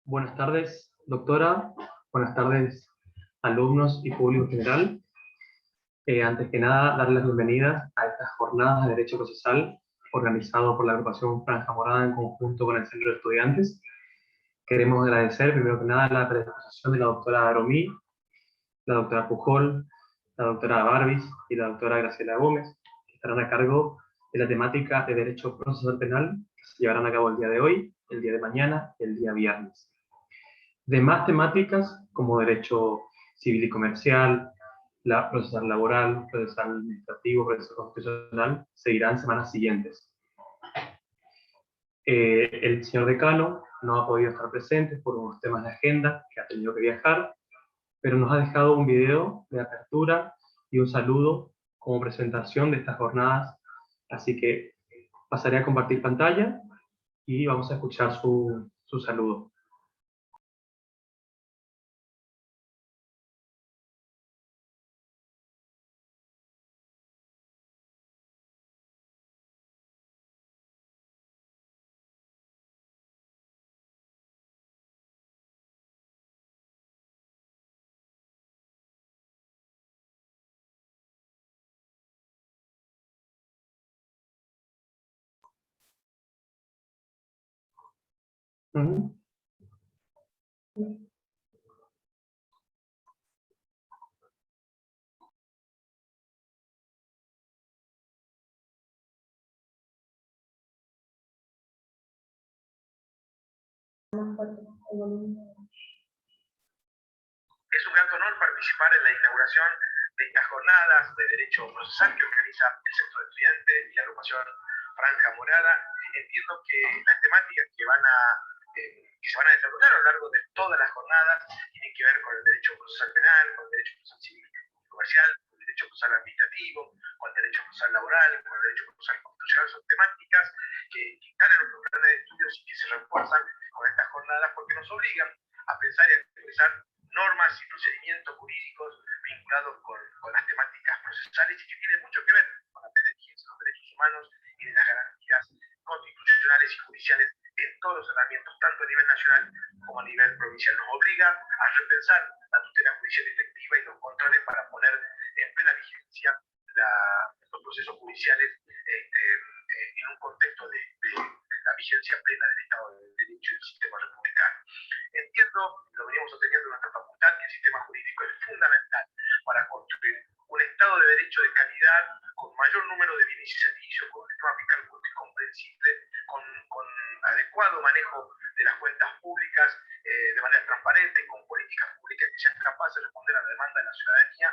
Buenas tardes, doctora. Buenas tardes, alumnos y público en general. Antes que nada, darles las bienvenidas a estas jornadas de Derecho Procesal organizado por la agrupación Franja Morada en conjunto con el Centro de Estudiantes. Queremos agradecer, primero que nada, la predisposición de la doctora Aromí, la doctora Pujol, la doctora Barbis y la doctora Graciela Gómez, que estarán a cargo de la temática de Derecho Procesal Penal que se llevarán a cabo el día de hoy, el día de mañana y el día viernes. Demás temáticas como derecho civil y comercial, procesal laboral, procesal administrativo, procesal constitucional, seguirán semanas siguientes. El señor decano no ha podido estar presente por unos temas de agenda, que ha tenido que viajar, pero nos ha dejado un video de apertura y un saludo como presentación de estas jornadas. Así que pasaré a compartir pantalla y vamos a escuchar su saludo. Es un gran honor participar en la inauguración de estas jornadas de Derecho Procesal que organiza el Centro de Estudiantes y la agrupación Franja Morada. Entiendo que las temáticas que se van a desarrollar a lo largo de todas las jornadas tienen que ver con el derecho procesal penal, con el derecho procesal civil y comercial, con el derecho procesal administrativo, con el derecho procesal laboral, con el derecho procesal constitucional. Son temáticas que están en nuestros planes de estudios y que se refuerzan con estas jornadas porque nos obligan a pensar y a expresar normas y procedimientos jurídicos vinculados con las temáticas procesales y que tienen mucho que ver con la defensa de los derechos humanos y de las garantías constitucionales y judiciales en todos los ordenamientos, tanto a nivel nacional como a nivel provincial. Nos obliga a repensar la tutela judicial efectiva y los controles para poner en plena vigencia los procesos judiciales en un contexto de la vigencia plena del Estado de Derecho y del sistema republicano. Entiendo, lo venimos sosteniendo en nuestra facultad, que el sistema jurídico es fundamental para construir un Estado de Derecho de calidad, con mayor número de bienes y servicios, con un sistema fiscal justo y comprensible, con adecuado manejo de las cuentas públicas de manera transparente, con políticas públicas que sean capaces de responder a la demanda de la ciudadanía,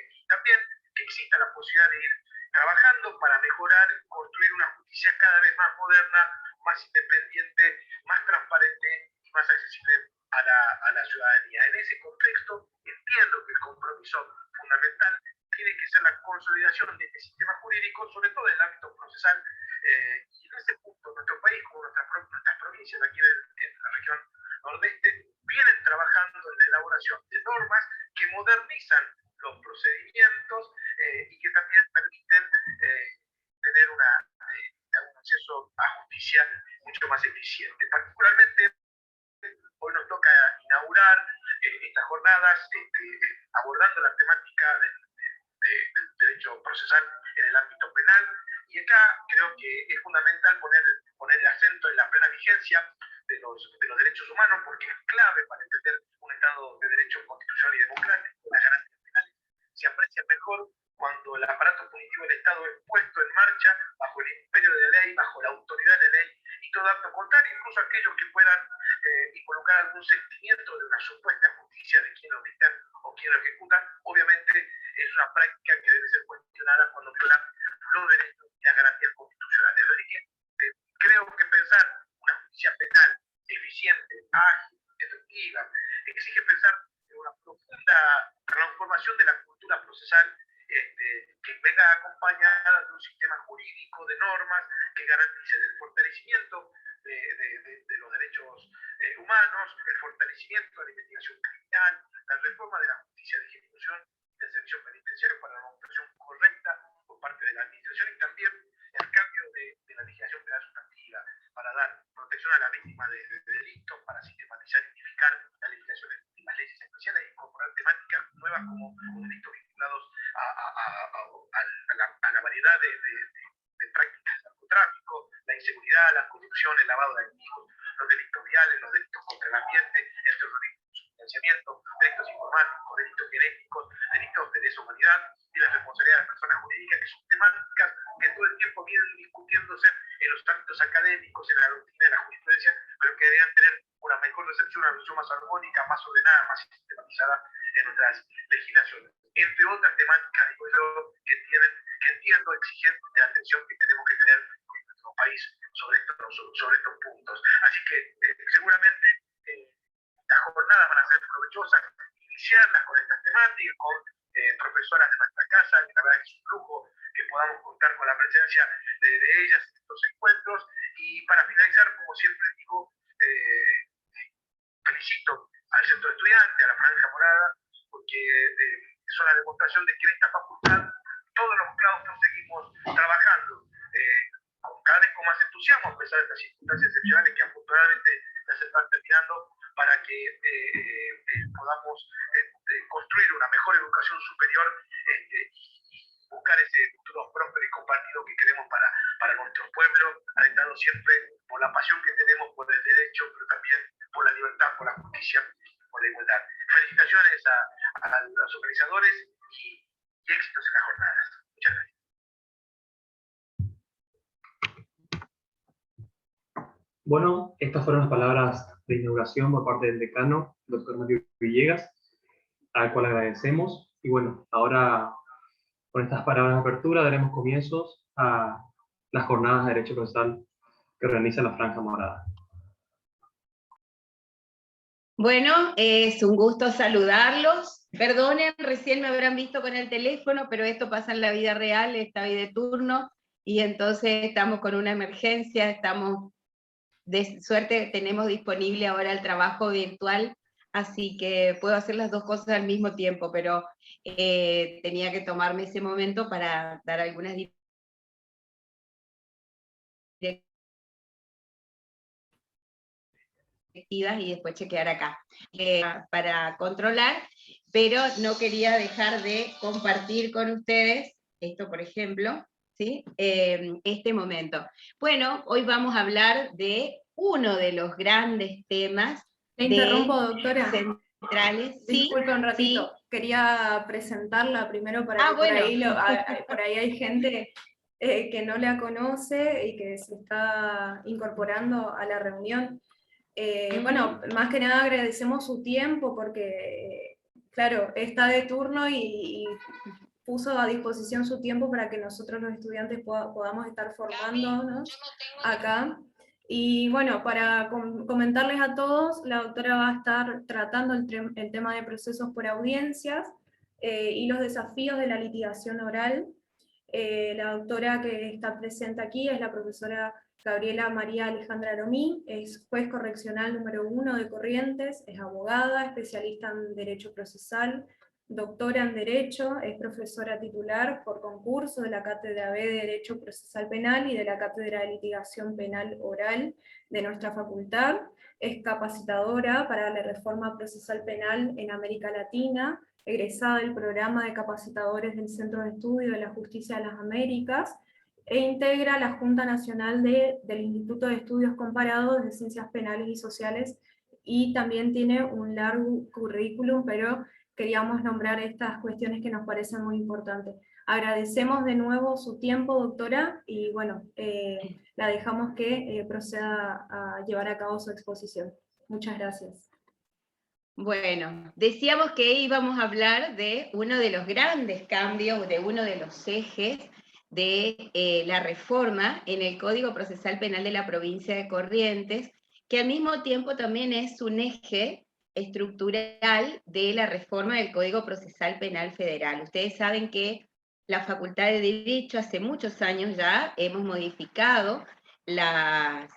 y también que exista la posibilidad de ir trabajando para mejorar y construir una justicia cada vez más moderna, más independiente, más transparente y más accesible a la ciudadanía. En ese contexto, entiendo que el compromiso fundamental tiene que ser la consolidación de este sistema jurídico, sobre todo en el ámbito procesal, y en ese punto nuestro país, como nuestras provincias aquí en la región nordeste, vienen trabajando en la elaboración de normas que modernizan los procedimientos y que también permiten tener un acceso a justicia mucho más eficiente. Particularmente, hoy nos toca inaugurar estas jornadas abordando la temática del derecho procesal en el ámbito penal, y acá creo que es fundamental poner el acento en la plena vigencia de los derechos humanos, porque es clave para entender un Estado de derecho constitucional y democrático. Las garantías penales se aprecian mejor cuando el aparato punitivo del Estado es puesto en marcha bajo el imperio de la ley, bajo la autoridad de la ley, y todo acto contrario, incluso aquellos que puedan involucrar algún sentimiento de una supuesta justicia de quien lo dictan o quien lo ejecuta, obviamente es una práctica que debe ser cuestionada cuando viola los derechos y las garantías constitucionales. Así que creo que pensar una justicia penal eficiente, ágil, efectiva, exige pensar en una profunda transformación de la cultura procesal que venga acompañada de un sistema jurídico, de normas que garanticen el fortalecimiento de los derechos humanos, el fortalecimiento de la investigación criminal, la reforma de la justicia de ejecución del servicio penitenciario para la administración correcta por parte de la administración, y también el cambio de la legislación penal sustantiva para dar protección a la víctima de delitos, para sistematizar prácticas de narcotráfico, la inseguridad, la corrupción, el lavado de activos, los delitos viales, los delitos contra el ambiente, el terrorismo, su financiamiento, delitos informáticos, delitos genéticos, delitos de lesa humanidad y la responsabilidad de las personas jurídicas, que son temáticas que todo el tiempo vienen discutiéndose en los ámbitos académicos, en la doctrina de la jurisprudencia, pero que deberían tener una mejor recepción, una recepción más armónica, más ordenada, más sistematizada en nuestras legislaciones. Entre otras temáticas, digo yo, que entiendo exigen de la atención que tenemos que tener en nuestro país sobre estos puntos. Así que seguramente las jornadas van a ser provechosas, iniciarlas con estas temáticas, con profesoras de nuestra casa, que la verdad es un lujo que podamos contar con la presencia de ellas en estos encuentros. Y para finalizar, como siempre digo, felicito al centro de estudiantes, a la Franja Morada, porque son la demostración de que en esta facultad todos los claustros seguimos trabajando cada vez con más entusiasmo, a pesar de estas circunstancias excepcionales que afortunadamente ya se están terminando, para que podamos construir una mejor educación superior y buscar ese futuro próspero y compartido que queremos para nuestro pueblo, alentado siempre por la pasión que tenemos por el derecho, pero también por la libertad, por la justicia, por la igualdad. Felicitaciones a los organizadores y éxitos en las jornadas. Muchas gracias. Bueno, estas fueron las palabras de inauguración por parte del decano, el doctor Mario Villegas, al cual agradecemos. Y bueno, ahora con estas palabras de apertura daremos comienzos a las jornadas de Derecho Procesal que organiza la Franja Morada. Bueno, es un gusto saludarlos. Perdonen, recién me habrán visto con el teléfono, pero esto pasa en la vida real, esta vida de turno, y entonces estamos con una emergencia, estamos de suerte, tenemos disponible ahora el trabajo virtual, así que puedo hacer las dos cosas al mismo tiempo, pero tenía que tomarme ese momento para dar algunas directivas y después chequear acá para controlar, pero no quería dejar de compartir con ustedes esto, por ejemplo, ¿sí? Este momento. Bueno, hoy vamos a hablar de uno de los grandes temas. Le interrumpo, doctora. Centrales. Disculpe un ratito. Sí. Quería presentarla primero para que bueno. por ahí hay gente que no la conoce y que se está incorporando a la reunión. Bueno, más que nada agradecemos su tiempo porque, claro, está de turno y puso a disposición su tiempo para que nosotros los estudiantes podamos estar formándonos acá. Y bueno, para comentarles a todos, la doctora va a estar tratando el tema de procesos por audiencias y los desafíos de la litigación oral. La doctora que está presente aquí es la profesora Gabriela María Alejandra Lomí, es juez correccional número 1 de Corrientes, es abogada, especialista en Derecho Procesal, doctora en Derecho, es profesora titular por concurso de la Cátedra B de Derecho Procesal Penal y de la Cátedra de Litigación Penal Oral de nuestra facultad, es capacitadora para la reforma procesal penal en América Latina, egresada del programa de capacitadores del Centro de Estudio de la Justicia de las Américas, e integra la Junta Nacional del Instituto de Estudios Comparados de Ciencias Penales y Sociales, y también tiene un largo currículum, pero queríamos nombrar estas cuestiones que nos parecen muy importantes. Agradecemos de nuevo su tiempo, doctora, y bueno, la dejamos que proceda a llevar a cabo su exposición. Muchas gracias. Bueno, decíamos que íbamos a hablar de uno de los grandes cambios, de uno de los ejes de la reforma en el Código Procesal Penal de la provincia de Corrientes, que al mismo tiempo también es un eje estructural de la reforma del Código Procesal Penal Federal. Ustedes saben que la Facultad de Derecho hace muchos años ya hemos modificado la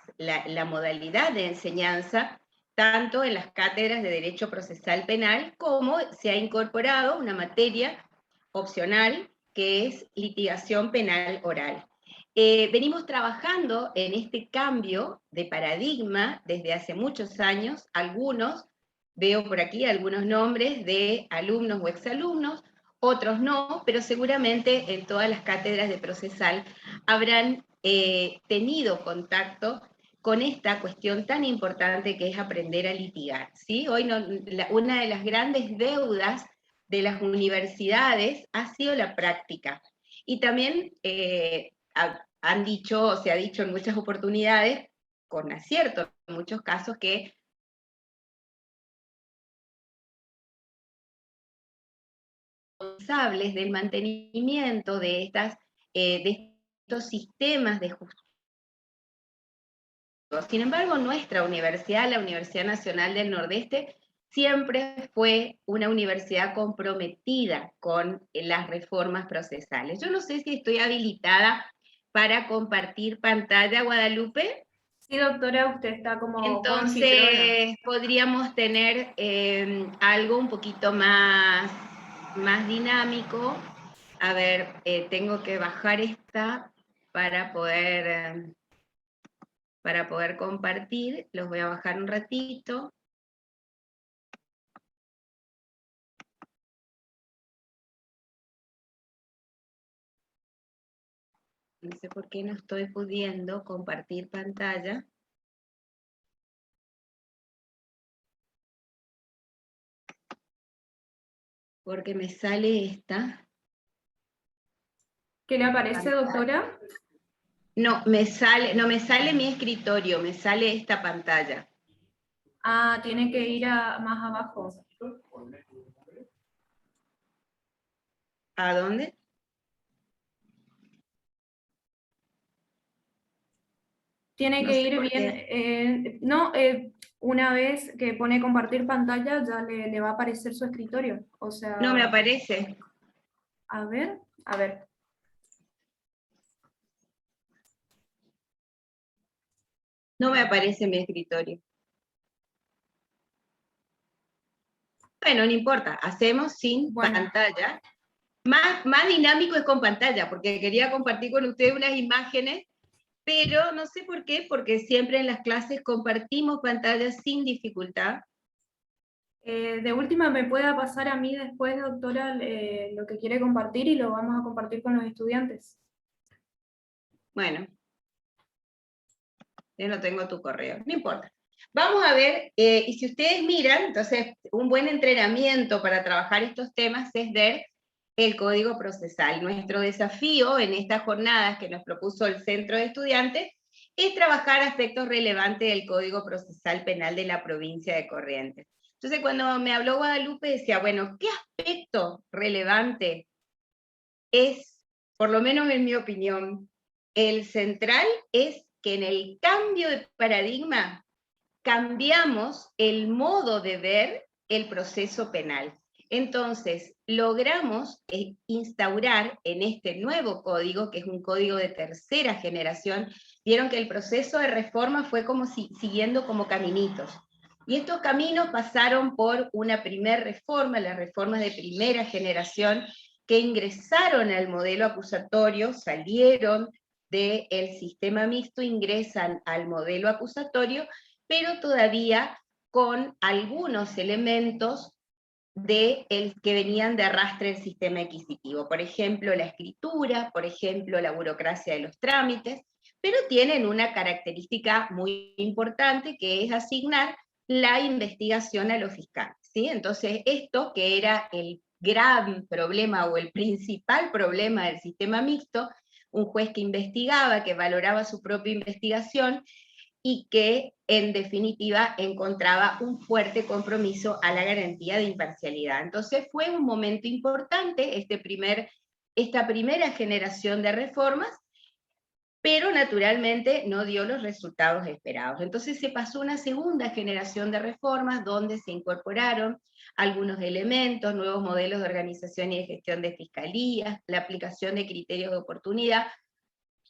modalidad de enseñanza, tanto en las cátedras de Derecho Procesal Penal, como se ha incorporado una materia opcional que es litigación penal oral. Venimos trabajando en este cambio de paradigma desde hace muchos años. Algunos, veo por aquí algunos nombres de alumnos o exalumnos, otros no, pero seguramente en todas las cátedras de procesal habrán tenido contacto con esta cuestión tan importante que es aprender a litigar, ¿sí? Hoy una de las grandes deudas de las universidades ha sido la práctica. Y también han dicho, o se ha dicho en muchas oportunidades, con acierto en muchos casos, que responsables del mantenimiento de estos sistemas de justicia. Sin embargo, nuestra universidad, la Universidad Nacional del Nordeste, siempre fue una universidad comprometida con las reformas procesales. Yo no sé si estoy habilitada para compartir pantalla, Guadalupe. Sí, doctora, usted está como entonces podríamos tener algo un poquito más dinámico. A ver, tengo que bajar esta para poder compartir. Los voy a bajar un ratito. No sé por qué no estoy pudiendo compartir pantalla. Porque me sale esta. ¿Qué le aparece, doctora? No me sale mi escritorio, me sale esta pantalla. Ah, tiene que ir más abajo. ¿A dónde? Tiene que ir bien. Una vez que pone compartir pantalla, ya le va a aparecer su escritorio. O sea. No me aparece. A ver. No me aparece mi escritorio. Bueno, no importa, hacemos sin pantalla. Más dinámico es con pantalla, porque quería compartir con ustedes unas imágenes, pero no sé por qué, porque siempre en las clases compartimos pantallas sin dificultad. De última, me pueda pasar a mí después, doctora, lo que quiere compartir y lo vamos a compartir con los estudiantes. Bueno, yo no tengo tu correo, no importa. Vamos a ver, y si ustedes miran, entonces un buen entrenamiento para trabajar estos temas es ver el código procesal. Nuestro desafío en estas jornadas que nos propuso el Centro de Estudiantes es trabajar aspectos relevantes del código procesal penal de la provincia de Corrientes. Entonces cuando me habló Guadalupe decía, bueno, ¿qué aspecto relevante es, por lo menos en mi opinión, el central? Es que en el cambio de paradigma cambiamos el modo de ver el proceso penal. Entonces, logramos instaurar en este nuevo código, que es un código de tercera generación, vieron que el proceso de reforma fue como siguiendo como caminitos. Y estos caminos pasaron por una primera reforma, las reformas de primera generación, que ingresaron al modelo acusatorio, salieron del sistema mixto, ingresan al modelo acusatorio, pero todavía con algunos elementos que venían de arrastre del sistema adquisitivo. Por ejemplo, la escritura, por ejemplo, la burocracia de los trámites, pero tienen una característica muy importante, que es asignar la investigación a los fiscales, ¿sí? Entonces, esto que era el gran problema o el principal problema del sistema mixto, un juez que investigaba, que valoraba su propia investigación, y que en definitiva encontraba un fuerte compromiso a la garantía de imparcialidad. Entonces fue un momento importante esta primera generación de reformas, pero naturalmente no dio los resultados esperados. Entonces se pasó una segunda generación de reformas donde se incorporaron algunos elementos, nuevos modelos de organización y de gestión de fiscalías, la aplicación de criterios de oportunidad,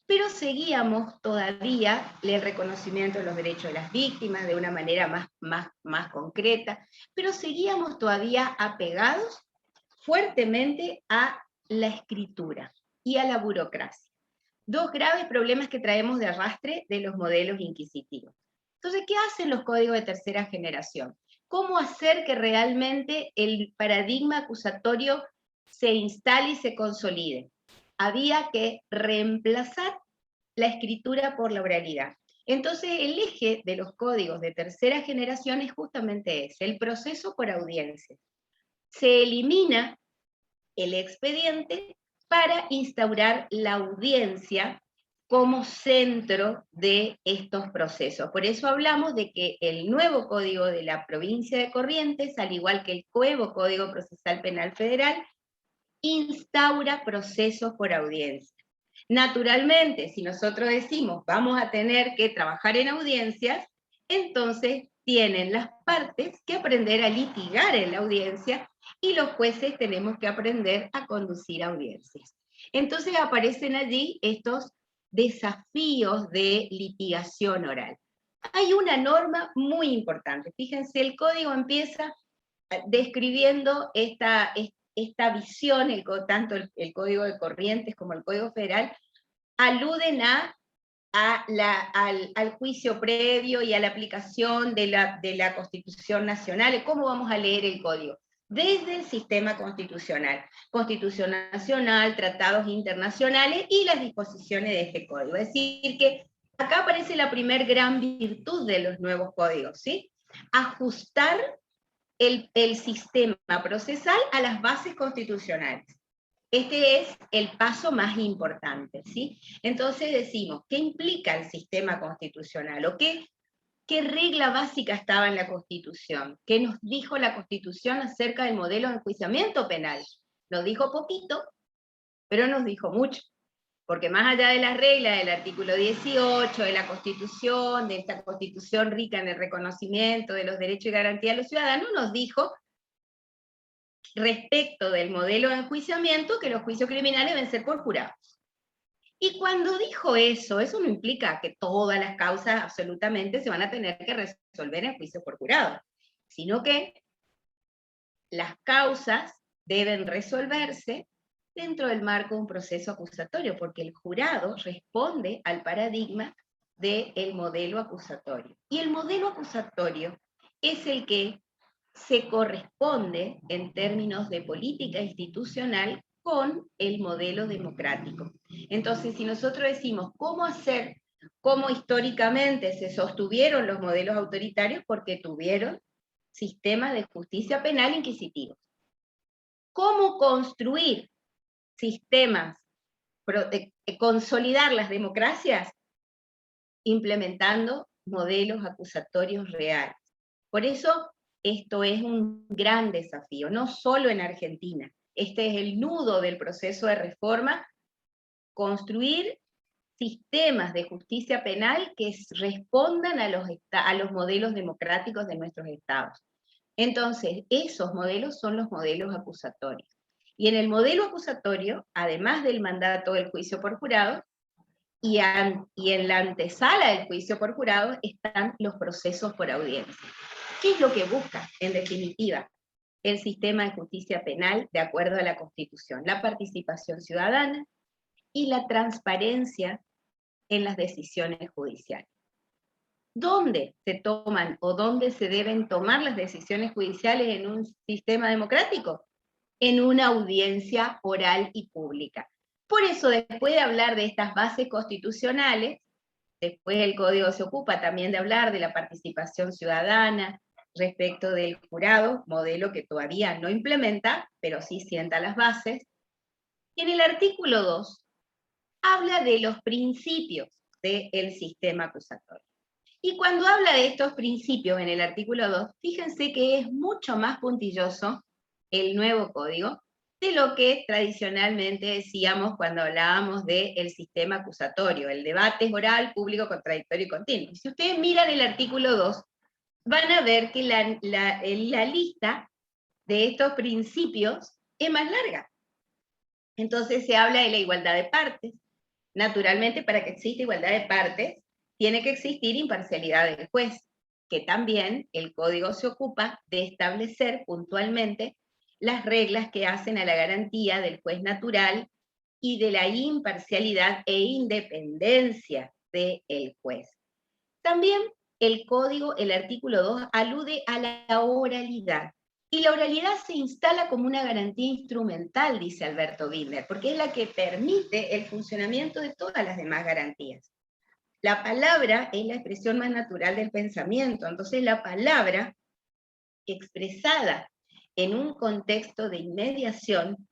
pero seguíamos todavía el reconocimiento de los derechos de las víctimas de una manera más concreta, pero seguíamos todavía apegados fuertemente a la escritura y a la burocracia. Dos graves problemas que traemos de arrastre de los modelos inquisitivos. Entonces, ¿qué hacen los códigos de tercera generación? ¿Cómo hacer que realmente el paradigma acusatorio se instale y se consolide. Había que reemplazar la escritura por la oralidad. Entonces, el eje de los códigos de tercera generación es justamente ese, el proceso por audiencia. Se elimina el expediente para instaurar la audiencia como centro de estos procesos. Por eso hablamos de que el nuevo código de la provincia de Corrientes, al igual que el nuevo Código Procesal Penal Federal, instaura procesos por audiencia. Naturalmente, si nosotros decimos vamos a tener que trabajar en audiencias, entonces tienen las partes que aprender a litigar en la audiencia y los jueces tenemos que aprender a conducir audiencias. Entonces aparecen allí estos desafíos de litigación oral. Hay una norma muy importante. Fíjense, el código empieza describiendo esta visión, tanto el Código de Corrientes como el Código Federal, aluden al juicio previo y a la aplicación de la Constitución Nacional. ¿Cómo vamos a leer el código? Desde el sistema constitucional. Constitución Nacional, tratados internacionales y las disposiciones de este código. Es decir, que acá aparece la primer gran virtud de los nuevos códigos, ¿sí? Ajustar el sistema procesal a las bases constitucionales. Este es el paso más importante, ¿sí? Entonces decimos, ¿qué implica el sistema constitucional? ¿O qué regla básica estaba en la Constitución? ¿Qué nos dijo la Constitución acerca del modelo de enjuiciamiento penal? Nos dijo poquito, pero nos dijo mucho. Porque más allá de las reglas del artículo 18 de la Constitución, de esta Constitución rica en el reconocimiento de los derechos y garantías de los ciudadanos, nos dijo, respecto del modelo de enjuiciamiento, que los juicios criminales deben ser por jurados. Y cuando dijo eso no implica que todas las causas absolutamente se van a tener que resolver en juicios por jurados, sino que las causas deben resolverse dentro del marco de un proceso acusatorio, porque el jurado responde al paradigma del modelo acusatorio. Y el modelo acusatorio es el que se corresponde en términos de política institucional con el modelo democrático. Entonces, si nosotros decimos cómo históricamente se sostuvieron los modelos autoritarios, porque tuvieron sistemas de justicia penal inquisitivos. ¿Cómo construir sistemas, consolidar las democracias? Implementando modelos acusatorios reales. Por eso, esto es un gran desafío, no solo en Argentina. Este es el nudo del proceso de reforma, construir sistemas de justicia penal que respondan a los modelos democráticos de nuestros estados. Entonces, esos modelos son los modelos acusatorios. Y en el modelo acusatorio, además del mandato del juicio por jurado, y en la antesala del juicio por jurado están los procesos por audiencia. ¿Qué es lo que busca, en definitiva, el sistema de justicia penal de acuerdo a la Constitución? La participación ciudadana y la transparencia en las decisiones judiciales. ¿Dónde se toman o dónde se deben tomar las decisiones judiciales en un sistema democrático? En una audiencia oral y pública. Por eso, después de hablar de estas bases constitucionales, después el Código se ocupa también de hablar de la participación ciudadana respecto del jurado, modelo que todavía no implementa, pero sí sienta las bases. Y en el artículo 2 habla de los principios del sistema acusatorio. Y cuando habla de estos principios en el artículo 2, fíjense que es mucho más puntilloso el nuevo código de lo que tradicionalmente decíamos cuando hablábamos del sistema acusatorio. El debate es oral, público, contradictorio y continuo. Si ustedes miran el artículo 2, van a ver que la lista de estos principios es más larga. Entonces se habla de la igualdad de partes. Naturalmente, para que exista igualdad de partes, tiene que existir imparcialidad del juez, que también el código se ocupa de establecer puntualmente las reglas que hacen a la garantía del juez natural y de la imparcialidad e independencia del juez. También el código, el artículo 2, alude a la oralidad Y la oralidad se instala como una garantía instrumental, dice Alberto Binder, porque es la que permite el funcionamiento de todas las demás garantías. La palabra es la expresión más natural del pensamiento, entonces la palabra expresada en un contexto de inmediación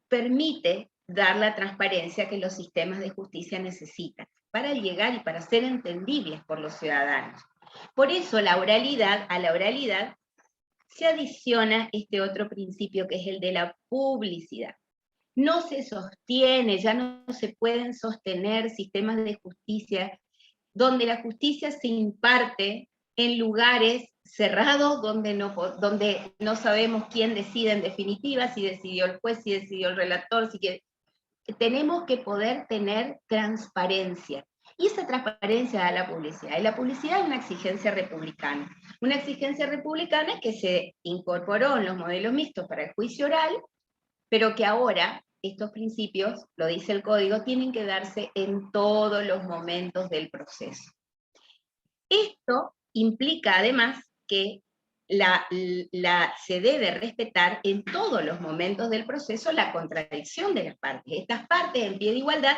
permite dar la transparencia que los sistemas de justicia necesitan para llegar y para ser entendibles por los ciudadanos. Por eso a la oralidad se adiciona este otro principio que es el de la publicidad. No se sostiene, ya no se pueden sostener sistemas de justicia donde la justicia se imparte en lugares cerrados donde no sabemos quién decide en definitiva, si decidió el juez, si decidió el relator, tenemos que poder tener transparencia. Y esa transparencia da la publicidad. Y la publicidad es una exigencia republicana. Una exigencia republicana que se incorporó en los modelos mixtos para el juicio oral, pero que ahora estos principios, lo dice el código, tienen que darse en todos los momentos del proceso. Esto implica además que se debe respetar en todos los momentos del proceso la contradicción de las partes. Estas partes en pie de igualdad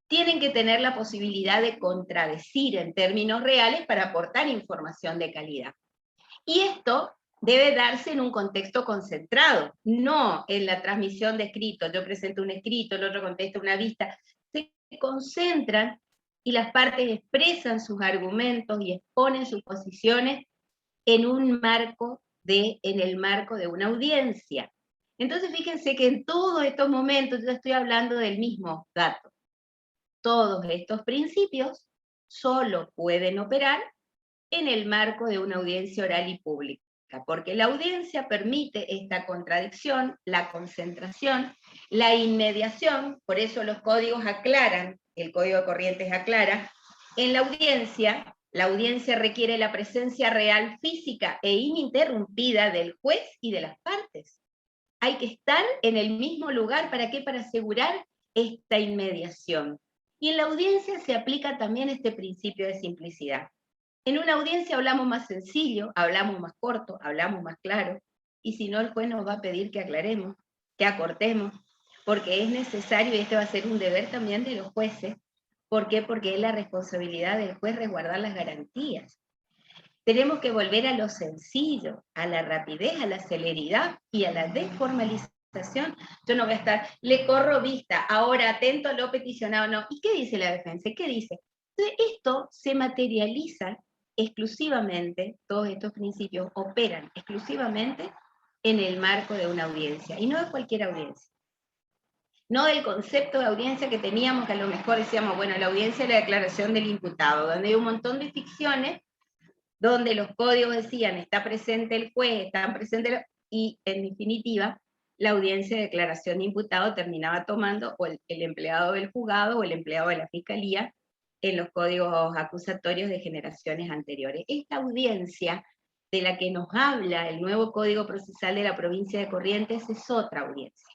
tienen que tener la posibilidad de contradecir en términos reales para aportar información de calidad. Y esto debe darse en un contexto concentrado, no en la transmisión de escritos. Yo presento un escrito, el otro contesta una vista. Se concentran y las partes expresan sus argumentos y exponen sus posiciones en el marco de una audiencia. Entonces fíjense que en todos estos momentos yo estoy hablando del mismo dato. Todos estos principios solo pueden operar en el marco de una audiencia oral y pública, porque la audiencia permite esta contradicción, la concentración, la inmediación, por eso los códigos aclaran, el Código de Corrientes aclara, en la audiencia requiere la presencia real, física e ininterrumpida del juez y de las partes. Hay que estar en el mismo lugar, ¿para qué? Para asegurar esta inmediación. Y en la audiencia se aplica también este principio de simplicidad. En una audiencia hablamos más sencillo, hablamos más corto, hablamos más claro, y si no el juez nos va a pedir que aclaremos, que acortemos, porque es necesario, y este va a ser un deber también de los jueces. ¿Por qué? Porque es la responsabilidad del juez resguardar las garantías. Tenemos que volver a lo sencillo, a la rapidez, a la celeridad y a la desformalización. Yo no voy a estar, le corro vista, ahora atento a lo peticionado, no. ¿Y qué dice la defensa? ¿Qué dice? Entonces, esto se materializa exclusivamente, todos estos principios operan exclusivamente en el marco de una audiencia, y no de cualquier audiencia. No del concepto de audiencia que teníamos, que a lo mejor decíamos, bueno, la audiencia es la declaración del imputado, donde hay un montón de ficciones, donde los códigos decían, está presente el juez, están presentes, y en definitiva, la audiencia de declaración de imputado terminaba tomando o el empleado del juzgado o el empleado de la fiscalía en los códigos acusatorios de generaciones anteriores. Esta audiencia de la que nos habla el nuevo Código Procesal de la provincia de Corrientes es otra audiencia.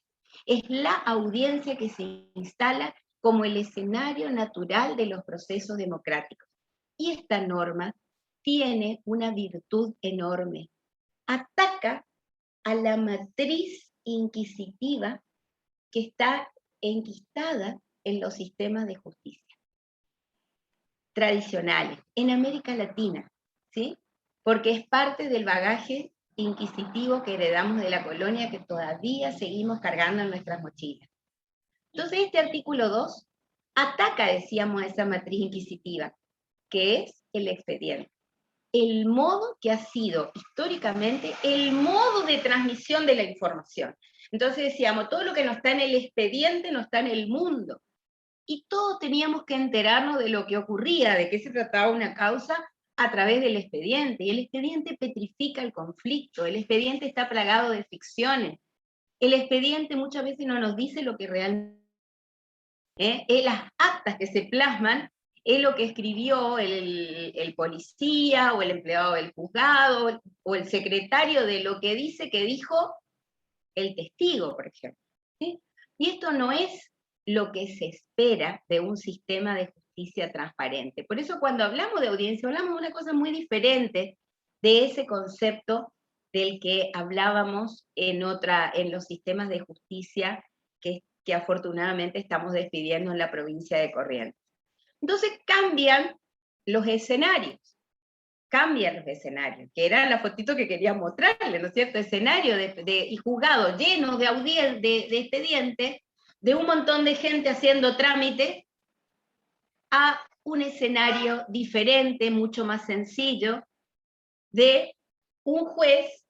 Es la audiencia que se instala como el escenario natural de los procesos democráticos. Y esta norma tiene una virtud enorme. Ataca a la matriz inquisitiva que está enquistada en los sistemas de justicia tradicionales, en América Latina, ¿sí? Porque es parte del bagaje inquisitivo que heredamos de la colonia que todavía seguimos cargando en nuestras mochilas. Entonces este artículo 2 ataca, decíamos, a esa matriz inquisitiva, que es el expediente. El modo que ha sido históricamente el modo de transmisión de la información. Entonces decíamos, todo lo que no está en el expediente no está en el mundo. Y todos teníamos que enterarnos de lo que ocurría, de qué se trataba una causa a través del expediente. Y el expediente petrifica el conflicto, el expediente está plagado de ficciones. El expediente muchas veces no nos dice lo que realmente es. Las actas que se plasman es lo que escribió el policía, o el empleado del juzgado, o el secretario de lo que dice que dijo el testigo, por ejemplo. ¿Sí? Y esto no es lo que se espera de un sistema de justicia transparente. Por eso cuando hablamos de audiencia, hablamos de una cosa muy diferente de ese concepto del que hablábamos en los sistemas de justicia que afortunadamente estamos despidiendo en la provincia de Corrientes. Entonces cambian los escenarios, que era la fotito que quería mostrarle, ¿no es cierto? Escenario y juzgado llenos de expedientes, de un montón de gente haciendo trámite, a un escenario diferente, mucho más sencillo, de un juez,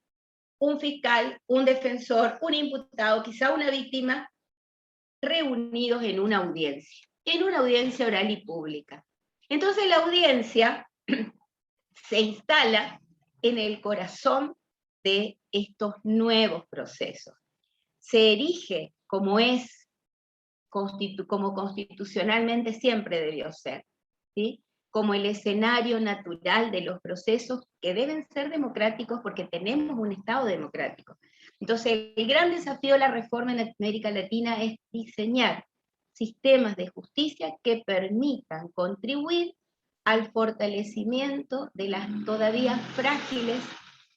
un fiscal, un defensor, un imputado, quizá una víctima, reunidos en una audiencia oral y pública. Entonces la audiencia se instala en el corazón de estos nuevos procesos. Se erige como como constitucionalmente siempre debió ser, ¿sí? Como el escenario natural de los procesos que deben ser democráticos porque tenemos un Estado democrático. Entonces, el gran desafío de la reforma en América Latina es diseñar sistemas de justicia que permitan contribuir al fortalecimiento de las todavía frágiles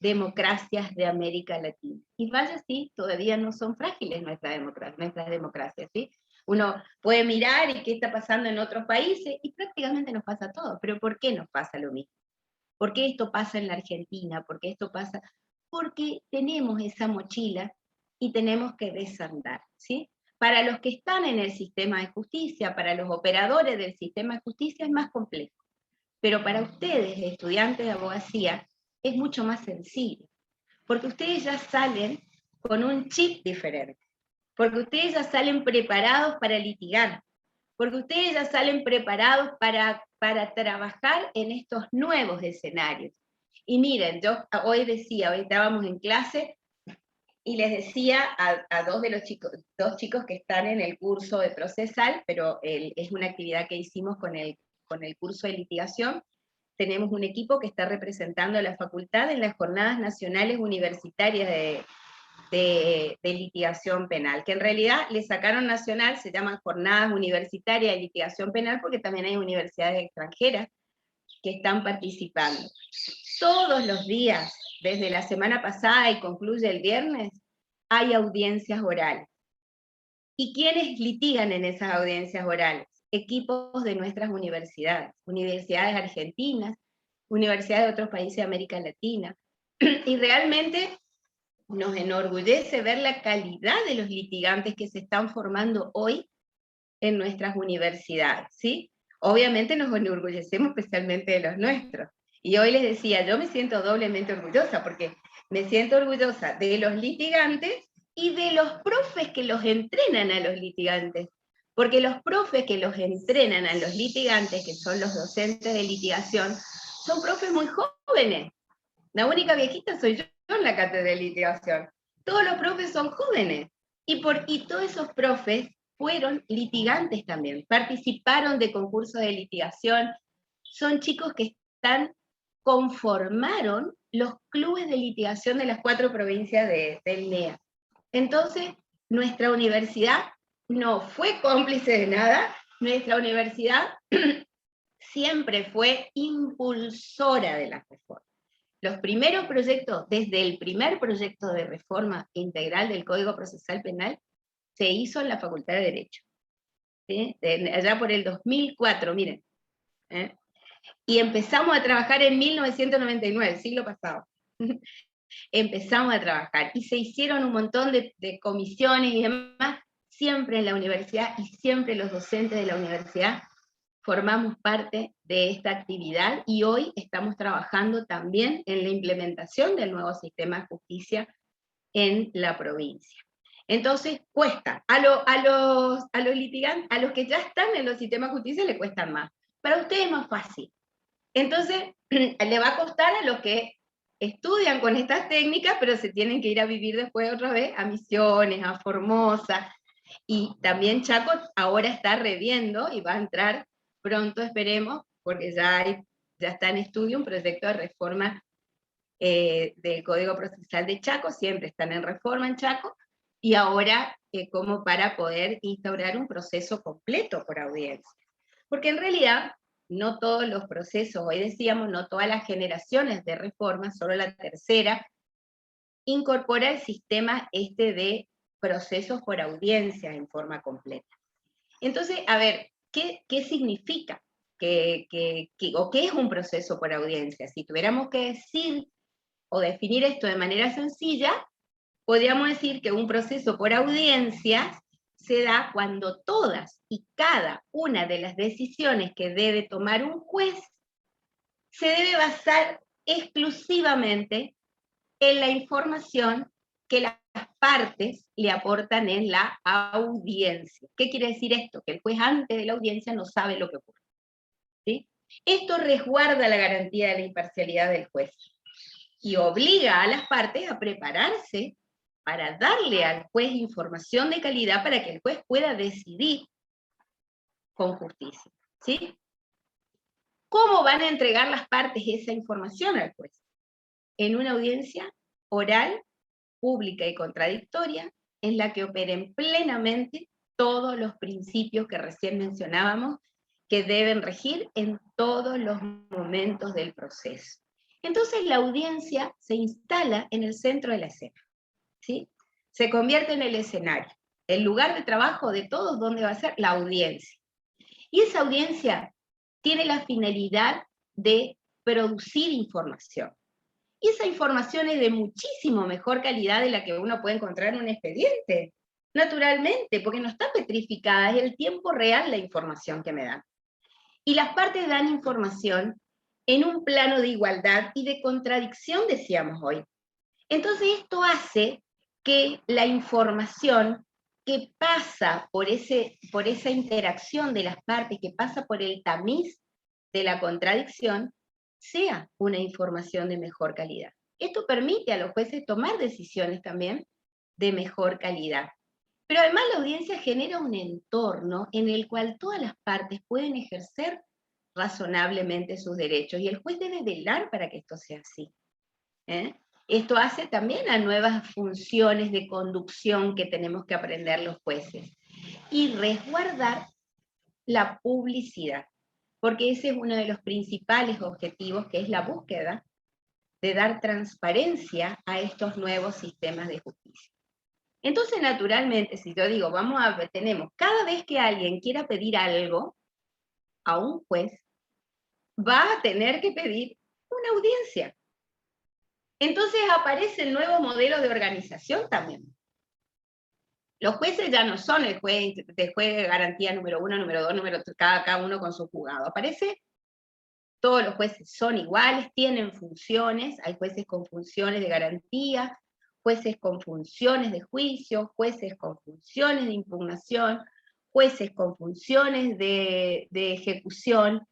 democracias de América Latina. Y vaya si todavía no son frágiles nuestras democracias, ¿sí? Uno puede mirar y qué está pasando en otros países, y prácticamente nos pasa todo. Pero ¿por qué nos pasa lo mismo? ¿Por qué esto pasa en la Argentina? ¿Por qué esto pasa? Porque tenemos esa mochila y tenemos que desandar, ¿sí? Para los que están en el sistema de justicia, para los operadores del sistema de justicia es más complejo. Pero para ustedes, estudiantes de abogacía, es mucho más sencillo. Porque ustedes ya salen con un chip diferente. Porque ustedes ya salen preparados para litigar, porque ustedes ya salen preparados para trabajar en estos nuevos escenarios. Y miren, yo hoy estábamos en clase, y les decía a dos chicos que están en el curso de procesal, pero es una actividad que hicimos con el curso de litigación. Tenemos un equipo que está representando a la facultad en las jornadas nacionales universitarias de litigación penal, que en realidad le sacaron nacional, se llaman jornadas universitarias de litigación penal, porque también hay universidades extranjeras que están participando. Todos los días, desde la semana pasada y concluye el viernes, hay audiencias orales. ¿Y quiénes litigan en esas audiencias orales? Equipos de nuestras universidades argentinas, universidades de otros países de América Latina, y realmente nos enorgullece ver la calidad de los litigantes que se están formando hoy en nuestras universidades, ¿sí? Obviamente nos enorgullecemos especialmente de los nuestros. Y hoy les decía, yo me siento doblemente orgullosa, porque me siento orgullosa de los litigantes y de los profes que los entrenan a los litigantes. Porque los profes que los entrenan a los litigantes, que son los docentes de litigación, son profes muy jóvenes. La única viejita soy yo en la cátedra de litigación. Todos los profes son jóvenes. Y todos esos profes fueron litigantes también, participaron de concursos de litigación, son chicos que conformaron los clubes de litigación de las 4 provincias del NEA. Entonces, nuestra universidad no fue cómplice de nada, nuestra universidad siempre fue impulsora de las reformas. Los primeros proyectos, desde el primer proyecto de reforma integral del Código Procesal Penal, se hizo en la Facultad de Derecho, ¿sí? Allá por el 2004, miren. Y empezamos a trabajar en 1999, el siglo pasado. Empezamos a trabajar, y se hicieron un montón de comisiones y demás, siempre en la universidad, y siempre los docentes de la universidad formamos parte de esta actividad, y hoy estamos trabajando también en la implementación del nuevo sistema de justicia en la provincia. Entonces cuesta, a los litigantes, a los que ya están en los sistemas de justicia les cuesta más, para ustedes es más fácil. Entonces le va a costar a los que estudian con estas técnicas, pero se tienen que ir a vivir después otra vez a Misiones, a Formosa, y también Chaco ahora está reviendo, y va a entrar pronto, esperemos, porque ya está en estudio un proyecto de reforma del Código Procesal de Chaco, siempre están en reforma en Chaco, y ahora como para poder instaurar un proceso completo por audiencia. Porque en realidad, no todos los procesos, hoy decíamos, no todas las generaciones de reforma, solo la tercera, incorpora el sistema de procesos por audiencia en forma completa. Entonces, a ver, ¿qué significa? ¿O qué es un proceso por audiencia? Si tuviéramos que decir o definir esto de manera sencilla, podríamos decir que un proceso por audiencias se da cuando todas y cada una de las decisiones que debe tomar un juez se debe basar exclusivamente en la información que las partes le aportan en la audiencia. ¿Qué quiere decir esto? Que el juez antes de la audiencia no sabe lo que ocurre, ¿sí? Esto resguarda la garantía de la imparcialidad del juez y obliga a las partes a prepararse para darle al juez información de calidad para que el juez pueda decidir con justicia, ¿sí? ¿Cómo van a entregar las partes esa información al juez? En una audiencia oral, pública y contradictoria, en la que operen plenamente todos los principios que recién mencionábamos, que deben regir en todos los momentos del proceso. Entonces la audiencia se instala en el centro de la escena, ¿sí? Se convierte en el escenario, el lugar de trabajo de todos, donde va a ser la audiencia. Y esa audiencia tiene la finalidad de producir información. Y esa información es de muchísimo mejor calidad de la que uno puede encontrar en un expediente, naturalmente, porque no está petrificada, es el tiempo real la información que me dan. Y las partes dan información en un plano de igualdad y de contradicción, decíamos hoy. Entonces esto hace que la información que pasa por esa interacción de las partes, que pasa por el tamiz de la contradicción, sea una información de mejor calidad. Esto permite a los jueces tomar decisiones también de mejor calidad. Pero además la audiencia genera un entorno en el cual todas las partes pueden ejercer razonablemente sus derechos, y el juez debe velar para que esto sea así. Esto hace también a nuevas funciones de conducción que tenemos que aprender los jueces, y resguardar la publicidad, porque ese es uno de los principales objetivos, que es la búsqueda de dar transparencia a estos nuevos sistemas de justicia. Entonces, naturalmente, si yo digo, tenemos, cada vez que alguien quiera pedir algo a un juez, va a tener que pedir una audiencia. Entonces aparece el nuevo modelo de organización también. Los jueces ya no son el juez de garantía número 1, número 2, número 3, cada uno con su juzgado. Todos los jueces son iguales, tienen funciones, hay jueces con funciones de garantía, jueces con funciones de juicio, jueces con funciones de impugnación, jueces con funciones de ejecución,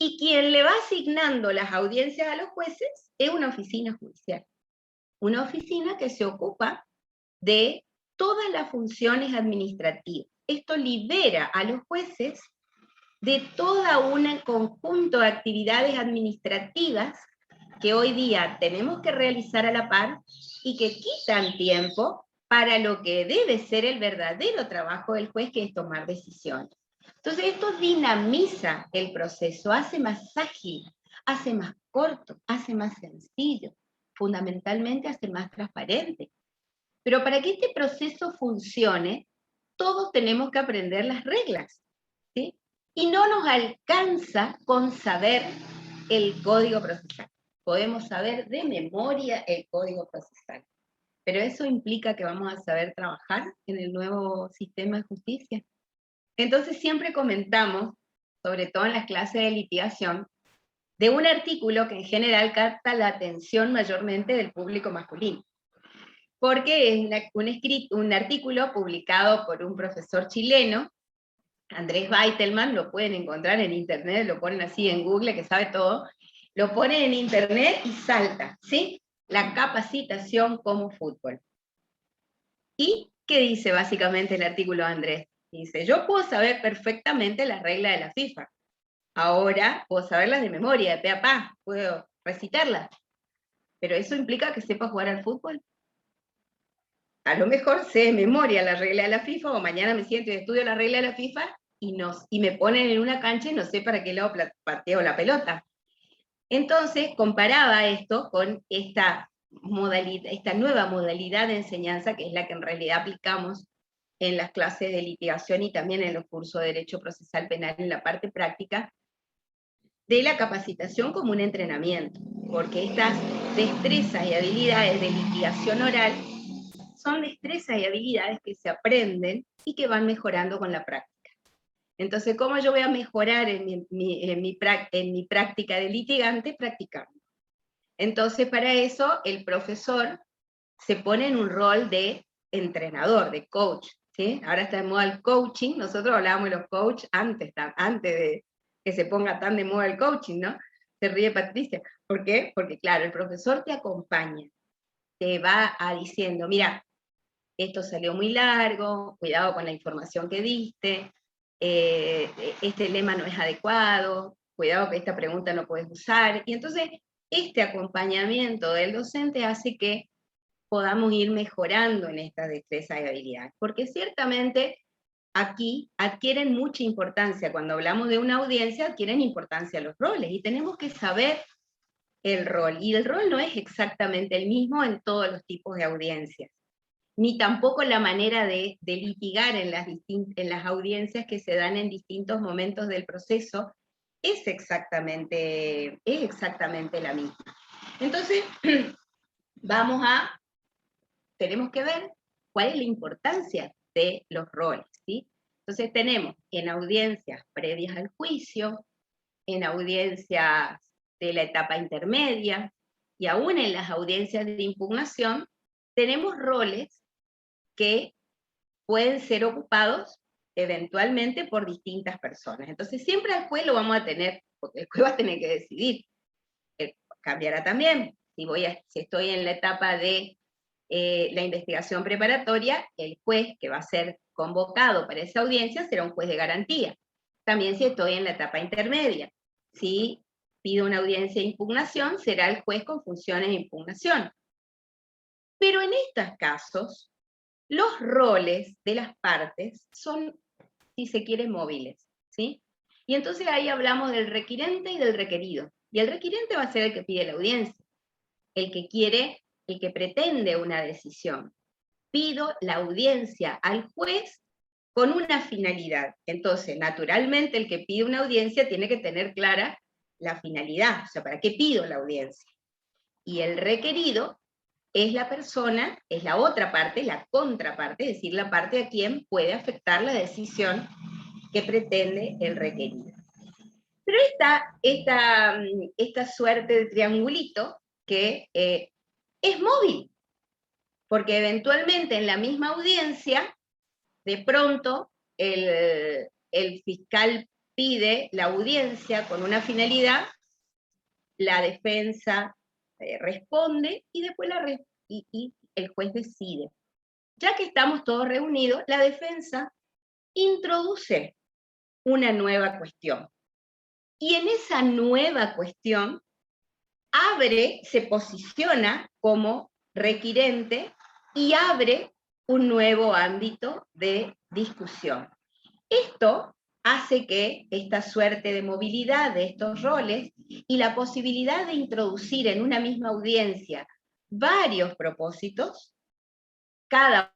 y quien le va asignando las audiencias a los jueces es una oficina judicial. Una oficina que se ocupa de todas las funciones administrativas. Esto libera a los jueces de todo un conjunto de actividades administrativas que hoy día tenemos que realizar a la par y que quitan tiempo para lo que debe ser el verdadero trabajo del juez, que es tomar decisiones. Entonces esto dinamiza el proceso, hace más ágil, hace más corto, hace más sencillo, fundamentalmente hace más transparente. Pero para que este proceso funcione, todos tenemos que aprender las reglas, ¿sí? Y no nos alcanza con saber el Código Procesal. Podemos saber de memoria el Código Procesal, pero eso implica que vamos a saber trabajar en el nuevo sistema de justicia. Entonces siempre comentamos, sobre todo en las clases de litigación, de un artículo que en general capta la atención mayormente del público masculino, porque es un artículo publicado por un profesor chileno, Andrés Weitelman. Lo pueden encontrar en internet, lo ponen así en Google, que sabe todo, lo ponen en internet y salta, ¿sí? La capacitación como fútbol. ¿Y qué dice básicamente el artículo de Andrés? Dice, yo puedo saber perfectamente las reglas de la FIFA, ahora puedo saberlas de memoria, de pe a pa, puedo recitarlas, pero ¿eso implica que sepa jugar al fútbol? A lo mejor sé de memoria la regla de la FIFA, o mañana me siento y estudio la regla de la FIFA, y me ponen en una cancha y no sé para qué lado pateo la pelota. Entonces comparaba esto con esta esta nueva modalidad de enseñanza, que es la que en realidad aplicamos en las clases de litigación y también en los cursos de Derecho Procesal Penal en la parte práctica, de la capacitación como un entrenamiento, porque estas destrezas y habilidades de litigación oral son destrezas y habilidades que se aprenden y que van mejorando con la práctica. Entonces, ¿cómo yo voy a mejorar en mi práctica de litigante? Practicando. Entonces, para eso, el profesor se pone en un rol de entrenador, de coach, ¿sí? Ahora está de moda el coaching, nosotros hablábamos de los coaches antes de que se ponga tan de moda el coaching, ¿no? Se ríe Patricia. ¿Por qué? Porque, claro, el profesor te acompaña, te va diciendo, mira, esto salió muy largo, cuidado con la información que diste, este lema no es adecuado, cuidado que esta pregunta no puedes usar, y entonces este acompañamiento del docente hace que podamos ir mejorando en estas destrezas y habilidades, porque ciertamente aquí adquieren mucha importancia, cuando hablamos de una audiencia adquieren importancia los roles, y tenemos que saber el rol, y el rol no es exactamente el mismo en todos los tipos de audiencias, ni tampoco la manera de litigar en las audiencias que se dan en distintos momentos del proceso es exactamente la misma. Entonces, tenemos que ver cuál es la importancia de los roles, ¿sí? Entonces tenemos en audiencias previas al juicio, en audiencias de la etapa intermedia, y aún en las audiencias de impugnación, tenemos roles que pueden ser ocupados eventualmente por distintas personas. Entonces siempre al juez lo vamos a tener, porque el juez va a tener que decidir. Cambiará también. Si estoy en la etapa de la investigación preparatoria, el juez que va a ser convocado para esa audiencia será un juez de garantía. También si estoy en la etapa intermedia. Si pido una audiencia de impugnación, será el juez con funciones de impugnación. Pero en estos casos, los roles de las partes son, si se quiere, móviles, ¿sí? Y entonces ahí hablamos del requirente y del requerido. Y el requirente va a ser el que pide la audiencia, el que quiere, el que pretende una decisión. Pido la audiencia al juez con una finalidad. Entonces, naturalmente, el que pide una audiencia tiene que tener clara la finalidad, o sea, ¿para qué pido la audiencia? Y el requerido es la persona, es la otra parte, la contraparte, es decir, la parte a quien puede afectar la decisión que pretende el requerido. Pero esta suerte de triangulito que es móvil, porque eventualmente en la misma audiencia, de pronto el fiscal pide la audiencia con una finalidad, la defensa responde y después y el juez decide. Ya que estamos todos reunidos, la defensa introduce una nueva cuestión. Y en esa nueva cuestión se posiciona como requirente y abre un nuevo ámbito de discusión. Esto hace que esta suerte de movilidad de estos roles y la posibilidad de introducir en una misma audiencia varios propósitos, cada